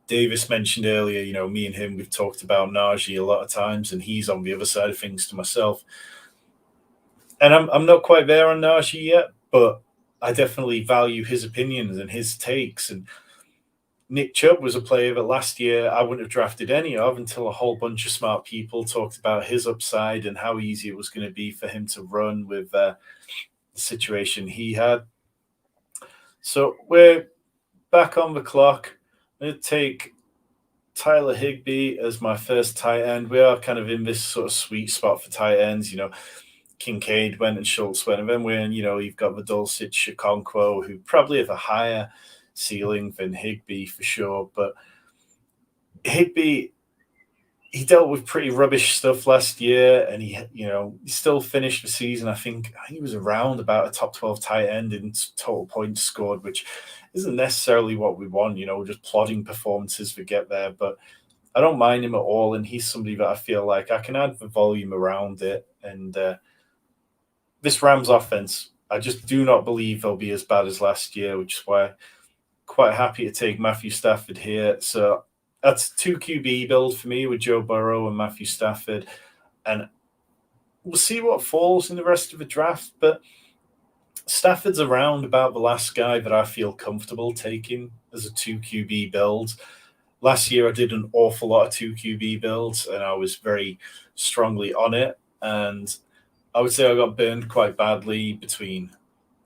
A: Davis mentioned earlier, me and him, we've talked about Najee a lot of times, and he's on the other side of things to myself. And I'm not quite there on Najee yet, but I definitely value his opinions and his takes. And Nick Chubb was a player that last year I wouldn't have drafted any of until a whole bunch of smart people talked about his upside and how easy it was going to be for him to run with the situation he had. So we're back on the clock. I'm going to take Tyler Higbee as my first tight end. We are kind of in this sort of sweet spot for tight ends. Kincaid went and Schultz went, and then you've got the Dulcich, Okonkwo, who probably have a higher ceiling than Higbee for sure. But Higbee, he dealt with pretty rubbish stuff last year, and he still finished the season. I think he was around about a top 12 tight end in total points scored, which isn't necessarily what we want, just plodding performances to get there. But I don't mind him at all, and he's somebody that I feel like I can add the volume around it. And this Rams offense, I just do not believe they'll be as bad as last year, which is why I'm quite happy to take Matthew Stafford here. So that's 2 QB build for me with Joe Burrow and Matthew Stafford. And we'll see what falls in the rest of the draft. But Stafford's around about the last guy that I feel comfortable taking as a 2 QB build. Last year, I did an awful lot of 2 QB builds, and I was very strongly on it. And I would say I got burned quite badly between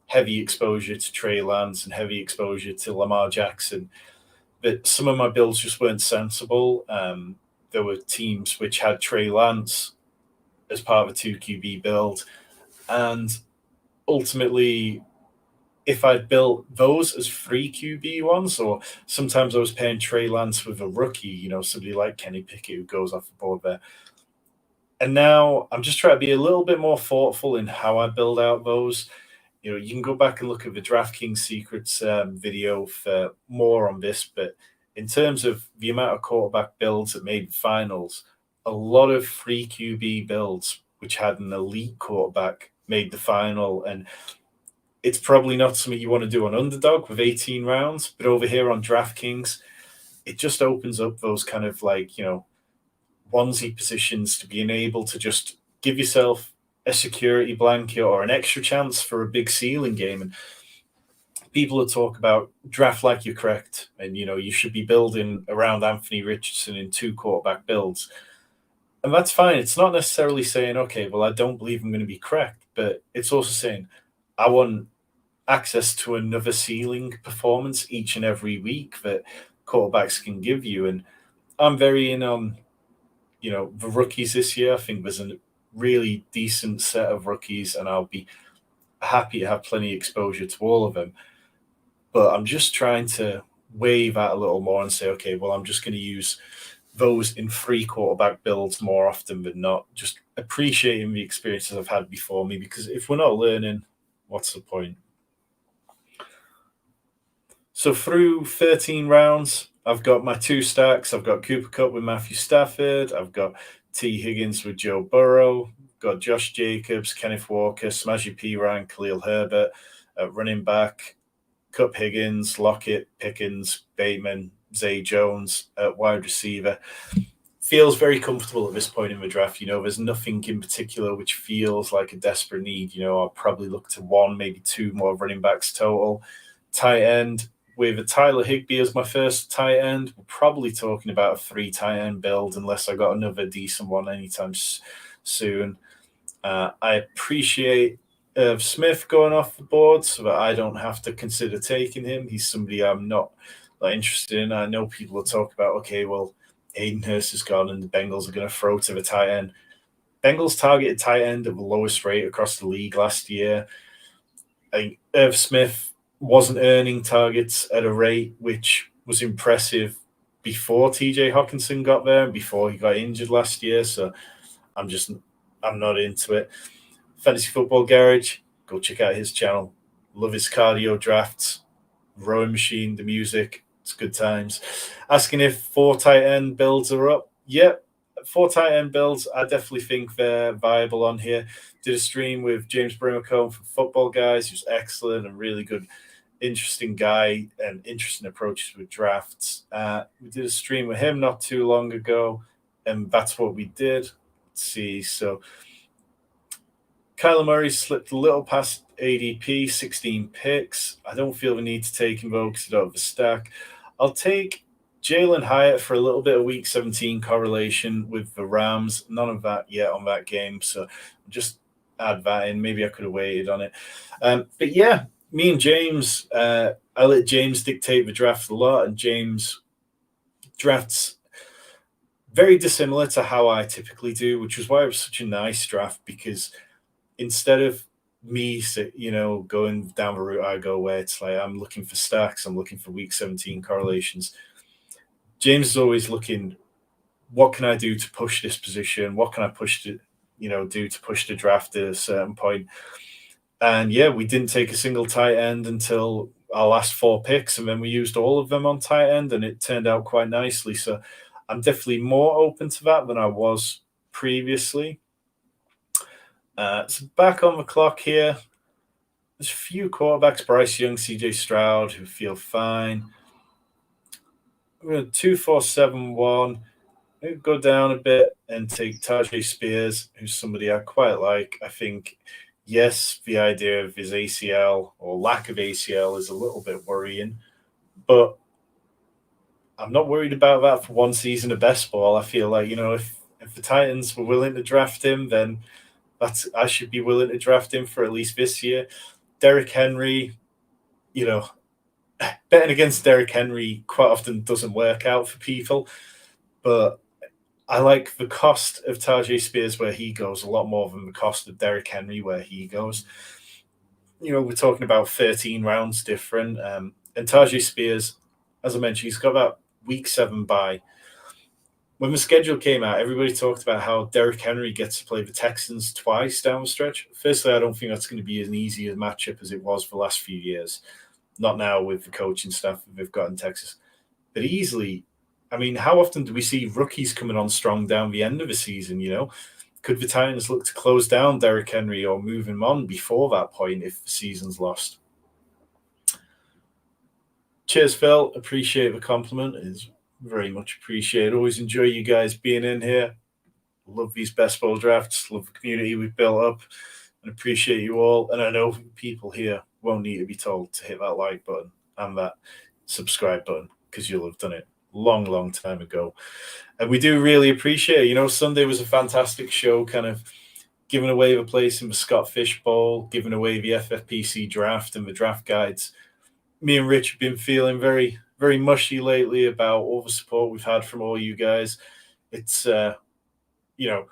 A: heavy exposure to Trey Lance and heavy exposure to Lamar Jackson. But some of my builds just weren't sensible. There were teams which had Trey Lance as part of a 2 QB build. And ultimately, if I'd built those as 3 QB ones, or sometimes I was paying Trey Lance with a rookie, somebody like Kenny Pickett who goes off the board there, And now I'm just trying to be a little bit more thoughtful in how I build out those. You can go back and look at the DraftKings Secrets video for more on this. But in terms of the amount of quarterback builds that made the finals, a lot of free QB builds, which had an elite quarterback, made the final. And it's probably not something you want to do on Underdog with 18 rounds. But over here on DraftKings, it just opens up those kind of onesie positions to being able to just give yourself a security blanket or an extra chance for a big ceiling game. And people will talk about draft like you're correct, and you should be building around Anthony Richardson in 2 quarterback builds, and that's fine. It's not necessarily saying, okay, well, I don't believe I'm going to be correct, but it's also saying I want access to another ceiling performance each and every week that quarterbacks can give you. And I'm very in on the rookies this year. I think there's a really decent set of rookies, and I'll be happy to have plenty of exposure to all of them. But I'm just trying to weigh that a little more and say, okay, well, I'm just going to use those in 3 quarterback builds more often than not, just appreciating the experiences I've had before me, because if we're not learning, what's the point? So through 13 rounds, I've got my 2 stacks. I've got Cooper Kupp with Matthew Stafford. I've got T. Higgins with Joe Burrow. I've got Josh Jacobs, Kenneth Walker, Smaji Piran, Khalil Herbert at running back, Kupp, Higgins, Lockett, Pickens, Bateman, Zay Jones at wide receiver. Feels very comfortable at this point in the draft. There's nothing in particular which feels like a desperate need. I'll probably look to 1, maybe 2 more running backs total. Tight end, with a Tyler Higbee as my first tight end, we're probably talking about a 3 tight end build unless I got another decent one anytime soon. I appreciate Smith going off the board so that I don't have to consider taking him. He's somebody I'm not interested in. I know people will talk about, okay, well, Hayden Hurst is gone and the Bengals are going to throw to the tight end. Bengals targeted tight end at the lowest rate across the league last year. I think Irv Smith wasn't earning targets at a rate which was impressive before TJ Hawkinson got there and before he got injured last year. So I'm not into it. Fantasy Football Garage, go check out his channel. Love his cardio drafts, rowing machine, the music. It's good times. Asking if 4 tight end builds are up. Yep. 4 tight end builds, I definitely think they're viable on here. Did a stream with James Brimacombe from Football Guys, who's excellent and really good, interesting guy and interesting approaches with drafts. We did a stream with him not too long ago, and that's what we did. Let's see. So Kyler Murray slipped a little past ADP, 16 picks. I don't feel the need to take him though because I don't have a stack. I'll take Jalen Hyatt for a little bit of week 17 correlation with the Rams. None of that yet on that game, so just add that in. Maybe I could have waited on it. But yeah, me and James, I let James dictate the draft a lot, and James drafts very dissimilar to how I typically do, which is why it was such a nice draft, because instead of me, going down the route I go where it's like I'm looking for stacks, I'm looking for week 17 correlations, James is always looking, what can I do to push this position? What can I push to, do to push the draft at a certain point? And yeah, we didn't take a single tight end until our last 4 picks, and then we used all of them on tight end, and it turned out quite nicely. So I'm definitely more open to that than I was previously. So back on the clock here. There's a few quarterbacks, Bryce Young, CJ Stroud, who feel fine. We're going to 2, 4, 7, 1. Maybe go down a bit and take Tajay Spears, who's somebody I quite like. I think, yes, the idea of his ACL or lack of ACL is a little bit worrying, but I'm not worried about that for one season of best ball. I feel like, if the Titans were willing to draft him, then I should be willing to draft him for at least this year. Derrick Henry, betting against Derrick Henry quite often doesn't work out for people, but I like the cost of Tajay Spears where he goes a lot more than the cost of Derrick Henry where he goes. We're talking about 13 rounds different. And Tajay Spears, as I mentioned, he's got about week 7 bye. when the schedule came out, everybody talked about how Derrick Henry gets to play the Texans twice down the stretch. Firstly, I don't think that's going to be an easy a matchup as it was for the last few years. Not now with the coaching staff that they've got in Texas. But easily, I mean, how often do we see rookies coming on strong down the end of a season, you know? Could the Titans look to close down Derrick Henry or move him on before that point if the season's lost? Cheers, Phil. Appreciate the compliment. It's very much appreciated. Always enjoy you guys being in here. Love these best ball drafts. Love the community we've built up and appreciate you all. And I know people here won't need to be told to hit that like button and that subscribe button because you'll have done it long time ago. And we do really appreciate it. You know, Sunday was a fantastic show, kind of giving away the place in the Scott Fish Bowl, giving away the FFPC draft and the draft guides. Me and Rich have been feeling very, very mushy lately about all the support we've had from all you guys. It's, you know,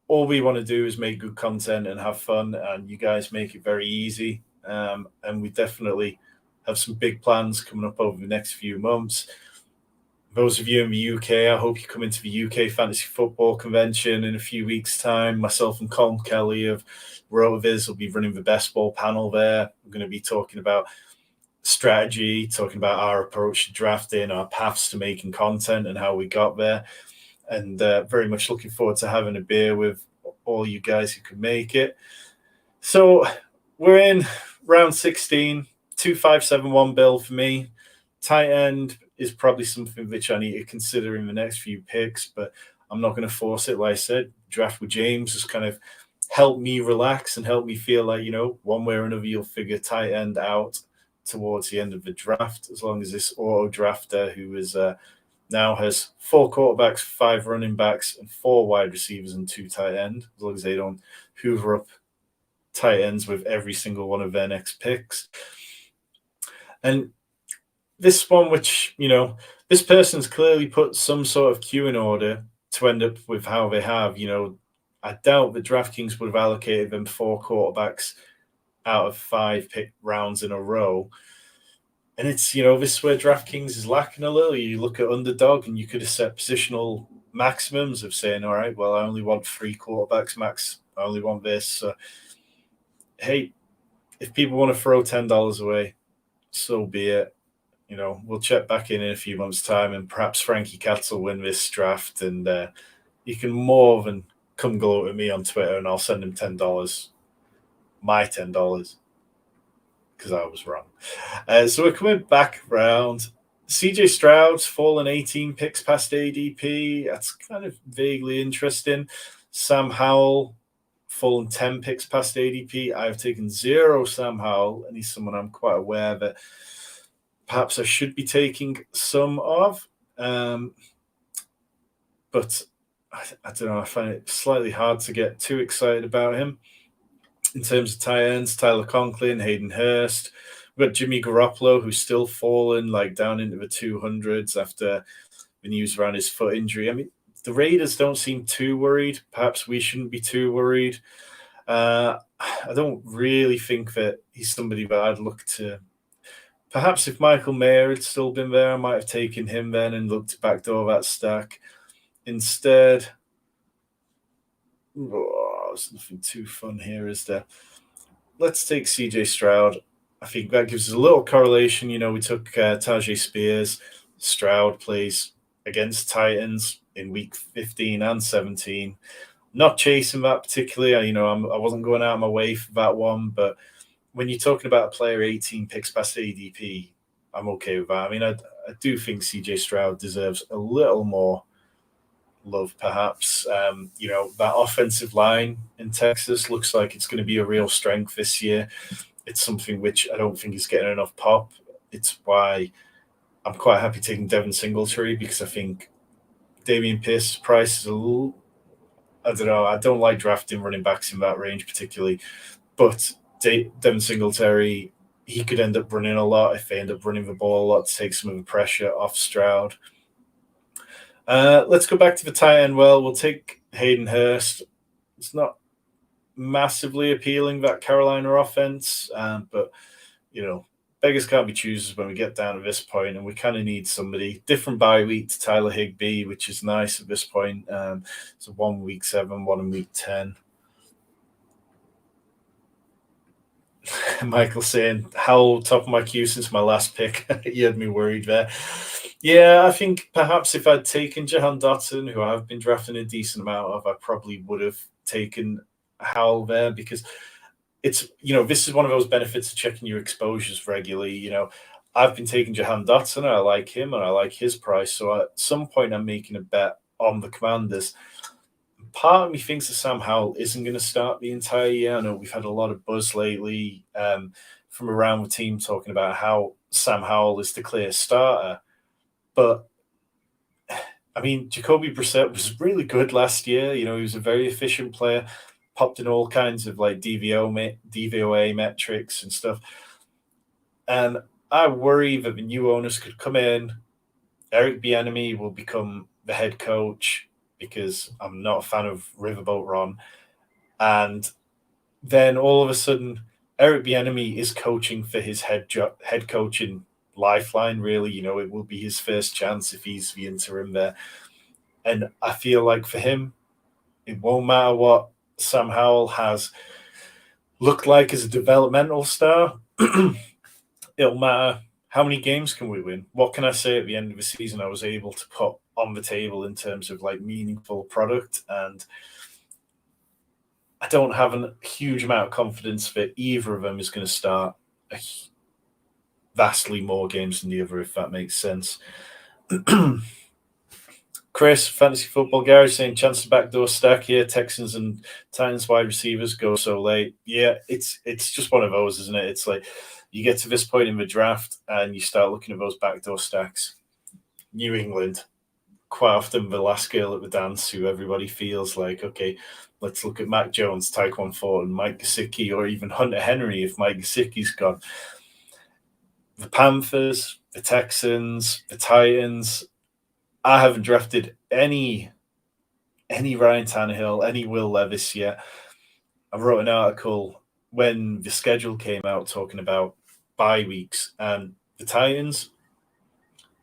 A: all we want to do is make good content and have fun, and you guys make it very easy. And we definitely have some big plans coming up over the next few months. Those of you in the UK, I hope you come into the UK Fantasy Football Convention in a few weeks' time. Myself and Colin Kelly of RotoViz will be running the best ball panel there. We're going to be talking about strategy, talking about our approach to drafting, our paths to making content and how we got there. And very much looking forward to having a beer with all you guys who can make it. So we're in round 16, 2-5-7-1 build for me. Tight end is probably something which I need to consider in the next few picks, but I'm not going to force it. Like I said, draft with James has kind of helped me relax and helped me feel like, you know, one way or another, you'll figure tight end out towards the end of the draft, as long as this auto drafter who is now has 4 quarterbacks, 5 running backs, and 4 wide receivers and 2 tight end, as long as they don't hoover up tight ends with every single one of their next picks. And this one, which, you know, this person's clearly put some sort of queue in order to end up with how they have. You know, I doubt the DraftKings would have allocated them 4 quarterbacks out of 5 pick rounds in a row. And it's, you know, this is where DraftKings is lacking a little. You look at Underdog and you could have set positional maximums of saying, all right, well, I only want 3 quarterbacks max. I only want this. So, hey, if people want to throw $10 away, so be it. You know, we'll check back in a few months' time and perhaps Frankie Katz will win this draft. And you can more than come gloat at me on Twitter and I'll send him $10. My $10. Because I was wrong. So we're coming back around. CJ Stroud's fallen 18 picks past ADP. That's kind of vaguely interesting. Sam Howell fallen 10 picks past ADP. I've taken 0 Sam Howell, and he's someone I'm quite aware that perhaps I should be taking some of. But I don't know. I find it slightly hard to get too excited about him. In terms of tight ends, Tyler Conklin, Hayden Hurst. We've got Jimmy Garoppolo, who's still fallen like down into the 200s after the news around his foot injury. I mean, the Raiders don't seem too worried. Perhaps we shouldn't be too worried. I don't really think that he's somebody that I'd look to. Perhaps if Michael Mayer had still been there, I might have taken him then and looked to backdoor that stack. Instead, there's nothing too fun here, is there? Let's take CJ Stroud. I think that gives us a little correlation. You know, we took Tajay Spears. Stroud plays against Titans in week 15 and 17. Not chasing that particularly. You know, I wasn't going out of my way for that one. But when you're talking about a player 18 picks past ADP, I'm okay with that. I mean, I do think CJ Stroud deserves a little more love, perhaps. You know, that offensive line in Texas looks like it's going to be a real strength this year. It's something which I don't think is getting enough pop. It's why I'm quite happy taking Devin Singletary, because I think Damian Pierce's price is a little, I don't know, I don't like drafting running backs in that range particularly, but Devin Singletary, he could end up running a lot if they end up running the ball a lot to take some of the pressure off Stroud. Let's go back to the tight end. Well, we'll take Hayden Hurst. It's not massively appealing, that Carolina offense, but, you know, beggars can't be choosers when we get down to this point, and we kind of need somebody different bye week to Tyler Higbee, which is nice at this point. So 1 week 7, 1 in week 10. Michael saying, how top of my queue since my last pick. You had me worried there. Yeah, I think perhaps if I'd taken Jahan Dotson, who I've been drafting a decent amount of, I probably would have taken Howell there, because it's, this is one of those benefits of checking your exposures regularly. I've been taking Jahan Dotson, and I like him, and I like his price. So at some point, I'm making a bet on the Commanders. Part of me thinks that Sam Howell isn't going to start the entire year. I know we've had a lot of buzz lately from around the team talking about how Sam Howell is the clear starter. But, I mean, Jacoby Brissett was really good last year. He was a very efficient player, popped in all kinds of like DVOA metrics and stuff. And I worry that the new owners could come in. Eric Bieniemy will become the head coach, because I'm not a fan of Riverboat Ron. And then all of a sudden, Eric Bieniemy is coaching for his head coaching lifeline, really. It will be his first chance if he's the interim there. And I feel like for him, it won't matter what Sam Howell has looked like as a developmental star. It'll matter how many games can we win. What can I say at the end of the season I was able to put on the table in terms of like meaningful product? And I don't have a huge amount of confidence that either of them is going to start vastly more games than the other, if that makes sense. Chris, Fantasy Football Garage saying, chance to backdoor stack here. Texans and Titans wide receivers go so late. Yeah, it's just one of those, isn't it? It's like you get to this point in the draft and you start looking at those backdoor stacks. New England, quite often the last girl at the dance, who everybody feels like, okay, let's look at Mac Jones, Tyquan Thornton, Mike Gesicki, or even Hunter Henry if Mike Gesicki's gone. The Panthers, the Texans, the Titans. I haven't drafted any Ryan Tannehill, any Will Levis yet. I wrote an article when the schedule came out talking about bye weeks, and the Titans,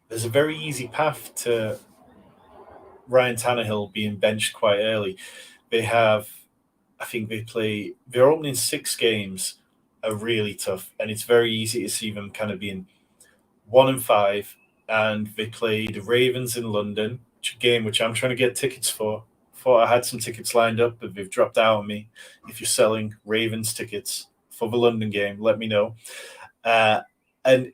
A: there's a very easy path to Ryan Tannehill being benched quite early. They're opening 6 games are really tough, and it's very easy to see them kind of being 1-5. And they play the Ravens in London, game which I'm trying to get tickets for. Thought I had some tickets lined up, but they've dropped out on me. If you're selling Ravens tickets for the London game, let me know. And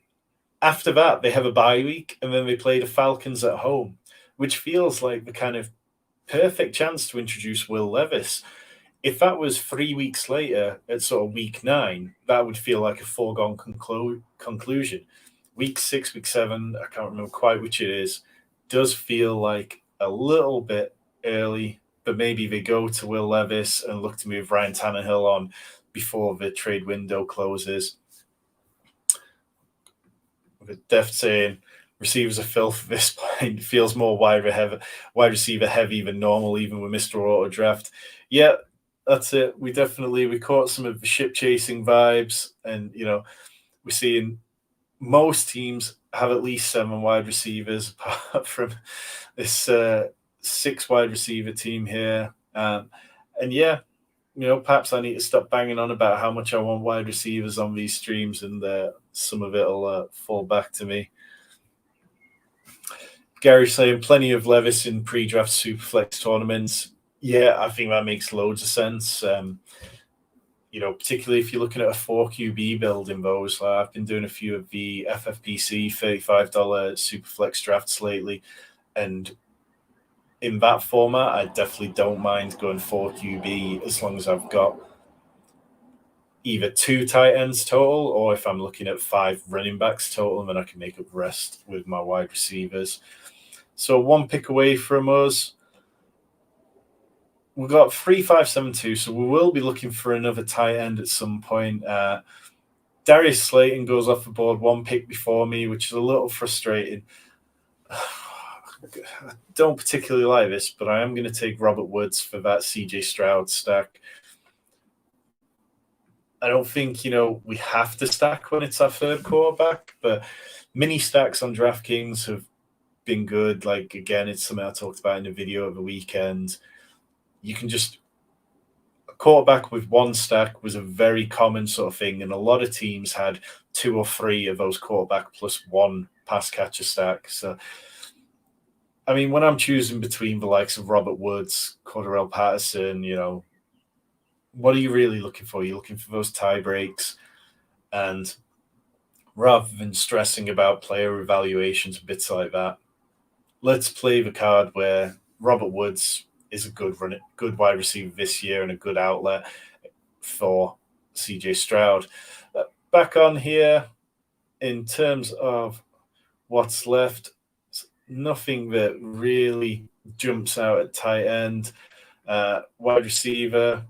A: after that, they have a bye week, and then they play the Falcons at home, which feels like the kind of perfect chance to introduce Will Levis. If that was 3 weeks later at sort of week 9, that would feel like a foregone conclusion. Week 6, week 7, I can't remember quite which it is, does feel like a little bit early, but maybe they go to Will Levis and look to move Ryan Tannehill on before the trade window closes. With Deft saying receivers are filth at this point, feels more wide receiver heavy than normal, even with Mr. Auto Draft. Yeah, that's it. We caught some of the ship chasing vibes, and we're seeing most teams have at least 7 wide receivers, apart from this 6 wide receiver team here. And yeah, perhaps I need to stop banging on about how much I want wide receivers on these streams, and some of it will fall back to me. Gary saying plenty of Levis in pre-draft Superflex tournaments. Yeah, I think that makes loads of sense. Particularly if you're looking at a 4 QB build in those. I've been doing a few of the FFPC $35 Superflex drafts lately, and in that format, I definitely don't mind going 4 QB as long as I've got either 2 tight ends total, or if I'm looking at 5 running backs total, and then I can make up the rest with my wide receivers. So 1 pick away from us. We've got 3-5-7-2, so we will be looking for another tight end at some point. Darius Slayton goes off the board 1 pick before me, which is a little frustrating. I don't particularly like this, but I am going to take Robert Woods for that CJ Stroud stack. I don't think, we have to stack when it's our third quarterback, but mini stacks on DraftKings have been good. Like, again, it's something I talked about in the video over the weekend. You can just a quarterback with one stack was a very common sort of thing, and a lot of teams had 2 or 3 of those quarterback plus one pass catcher stack. So, I mean, when I'm choosing between the likes of Robert Woods, Cordarrelle Patterson, what are you really looking for? You're looking for those tie breaks, and rather than stressing about player evaluations and bits like that, let's play the card where Robert Woods is a good wide receiver this year and a good outlet for CJ Stroud. Back on here, in terms of what's left, nothing that really jumps out at tight end. Wide receiver,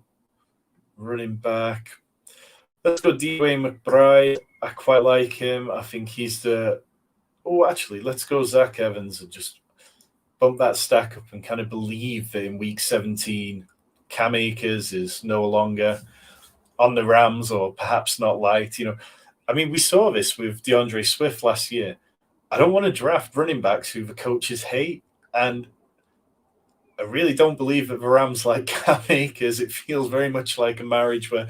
A: running back. Let's go Dwayne McBride. I quite like him. I think he's let's go Zach Evans and just bump that stack up and kind of believe that in week 17, Cam Akers is no longer on the Rams, or perhaps not liked. I mean, we saw this with DeAndre Swift last year. I don't want to draft running backs who the coaches hate, and I really don't believe that the Rams like Cam Akers. It feels very much like a marriage where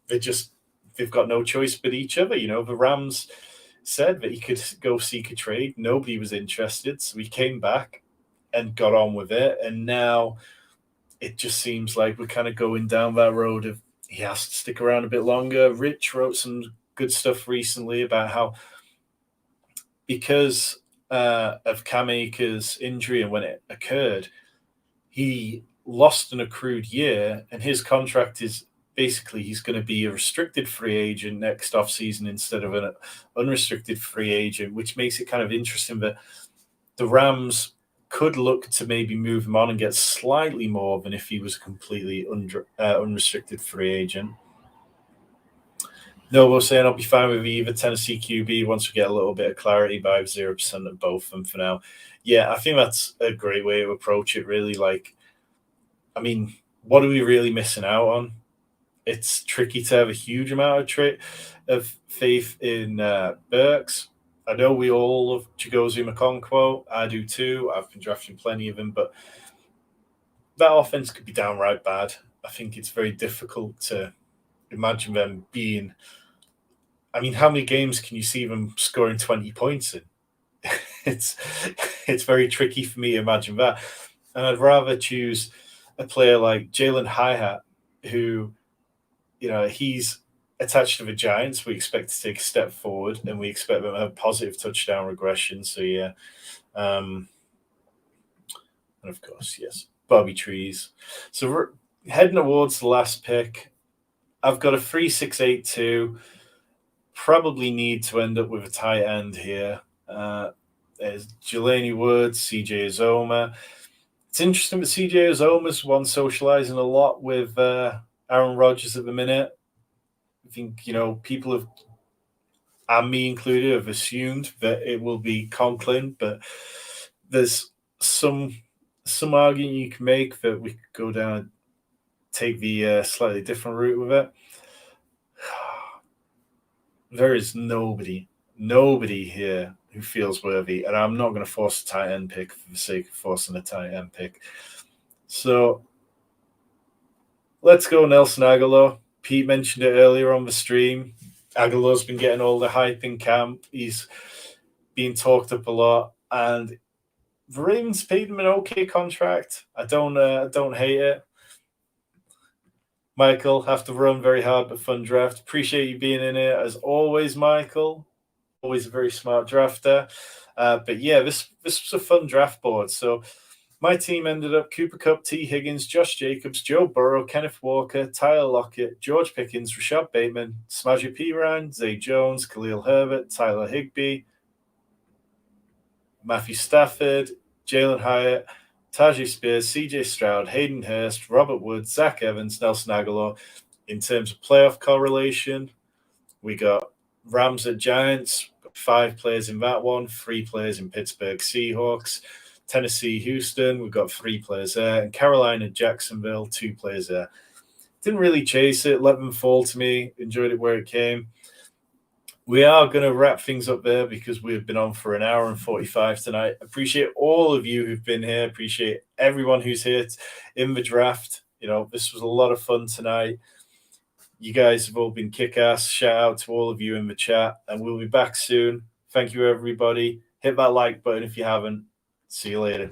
A: they've got no choice but each other. The Rams said that he could go seek a trade. Nobody was interested, so he came back and got on with it. And now it just seems like we're kind of going down that road of he has to stick around a bit longer. Rich wrote some good stuff recently about how because of Cam Akers' injury and when it occurred, he lost an accrued year, and his contract is basically he's going to be a restricted free agent next offseason instead of an unrestricted free agent, which makes it kind of interesting that the Rams could look to maybe move him on and get slightly more than if he was a completely unrestricted free agent. Novo saying I'll be fine with either Tennessee QB once we get a little bit of clarity, but I have 0% of both of them for now. Yeah, I think that's a great way to approach it, really. Like, I mean, what are we really missing out on? It's tricky to have a huge amount of faith in Burks. I know we all love Chigozie Okonkwo. I do too. I've been drafting plenty of him, but that offense could be downright bad. I think it's very difficult to imagine them being. I mean, how many games can you see them scoring 20 points in? It's very tricky for me to imagine that. And I'd rather choose a player like Jalen Hi-Hat, who, he's attached to the Giants. We expect to take a step forward, and we expect them to have positive touchdown regression. So, yeah. And, of course, yes, Bobby Trees. So we're heading towards the last pick. I've got a 3-6-8-2. Probably need to end up with a tight end here. There's Jelani Woods, CJ Uzoma. It's interesting that CJ Uzoma's one socializing a lot with Aaron Rodgers at the minute. I think, people have, and me included, have assumed that it will be Conklin, but there's some argument you can make that we could go down and take the slightly different route with it. There is nobody here who feels worthy, and I'm not going to force a tight end pick for the sake of forcing a tight end pick. So let's go Nelson Aguilar. Pete mentioned it earlier on the stream. Aguilar's been getting all the hype in camp. He's being talked up a lot, and the Ravens paid him an okay contract. I don't hate it. Michael, have to run very hard but fun draft. Appreciate you being in here as always, Michael. Always a very smart drafter. But yeah, this was a fun draft board. So my team ended up Cooper Kupp, T. Higgins, Josh Jacobs, Joe Burrow, Kenneth Walker, Tyler Lockett, George Pickens, Rashad Bateman, Samaje Perine, Zay Jones, Khalil Herbert, Tyler Higbee, Matthew Stafford, Jalen Hyatt, Tajay Spears, CJ Stroud, Hayden Hurst, Robert Woods, Zach Evans, Nelson Aguilar. In terms of playoff correlation, we got Rams at Giants, 5 players in that one, 3 players in Pittsburgh Seahawks, Tennessee Houston, we've got 3 players there, and Carolina Jacksonville, 2 players there. Didn't really chase it. Let them fall to me. Enjoyed it where it came. We are going to wrap things up there because we've been on for an hour and 45 tonight. Appreciate all of you who've been here. Appreciate everyone who's here in the draft. This was a lot of fun tonight. You guys have all been kick-ass. Shout out to all of you in the chat, and we'll be back soon. Thank you, everybody. Hit that like button if you haven't. See you later.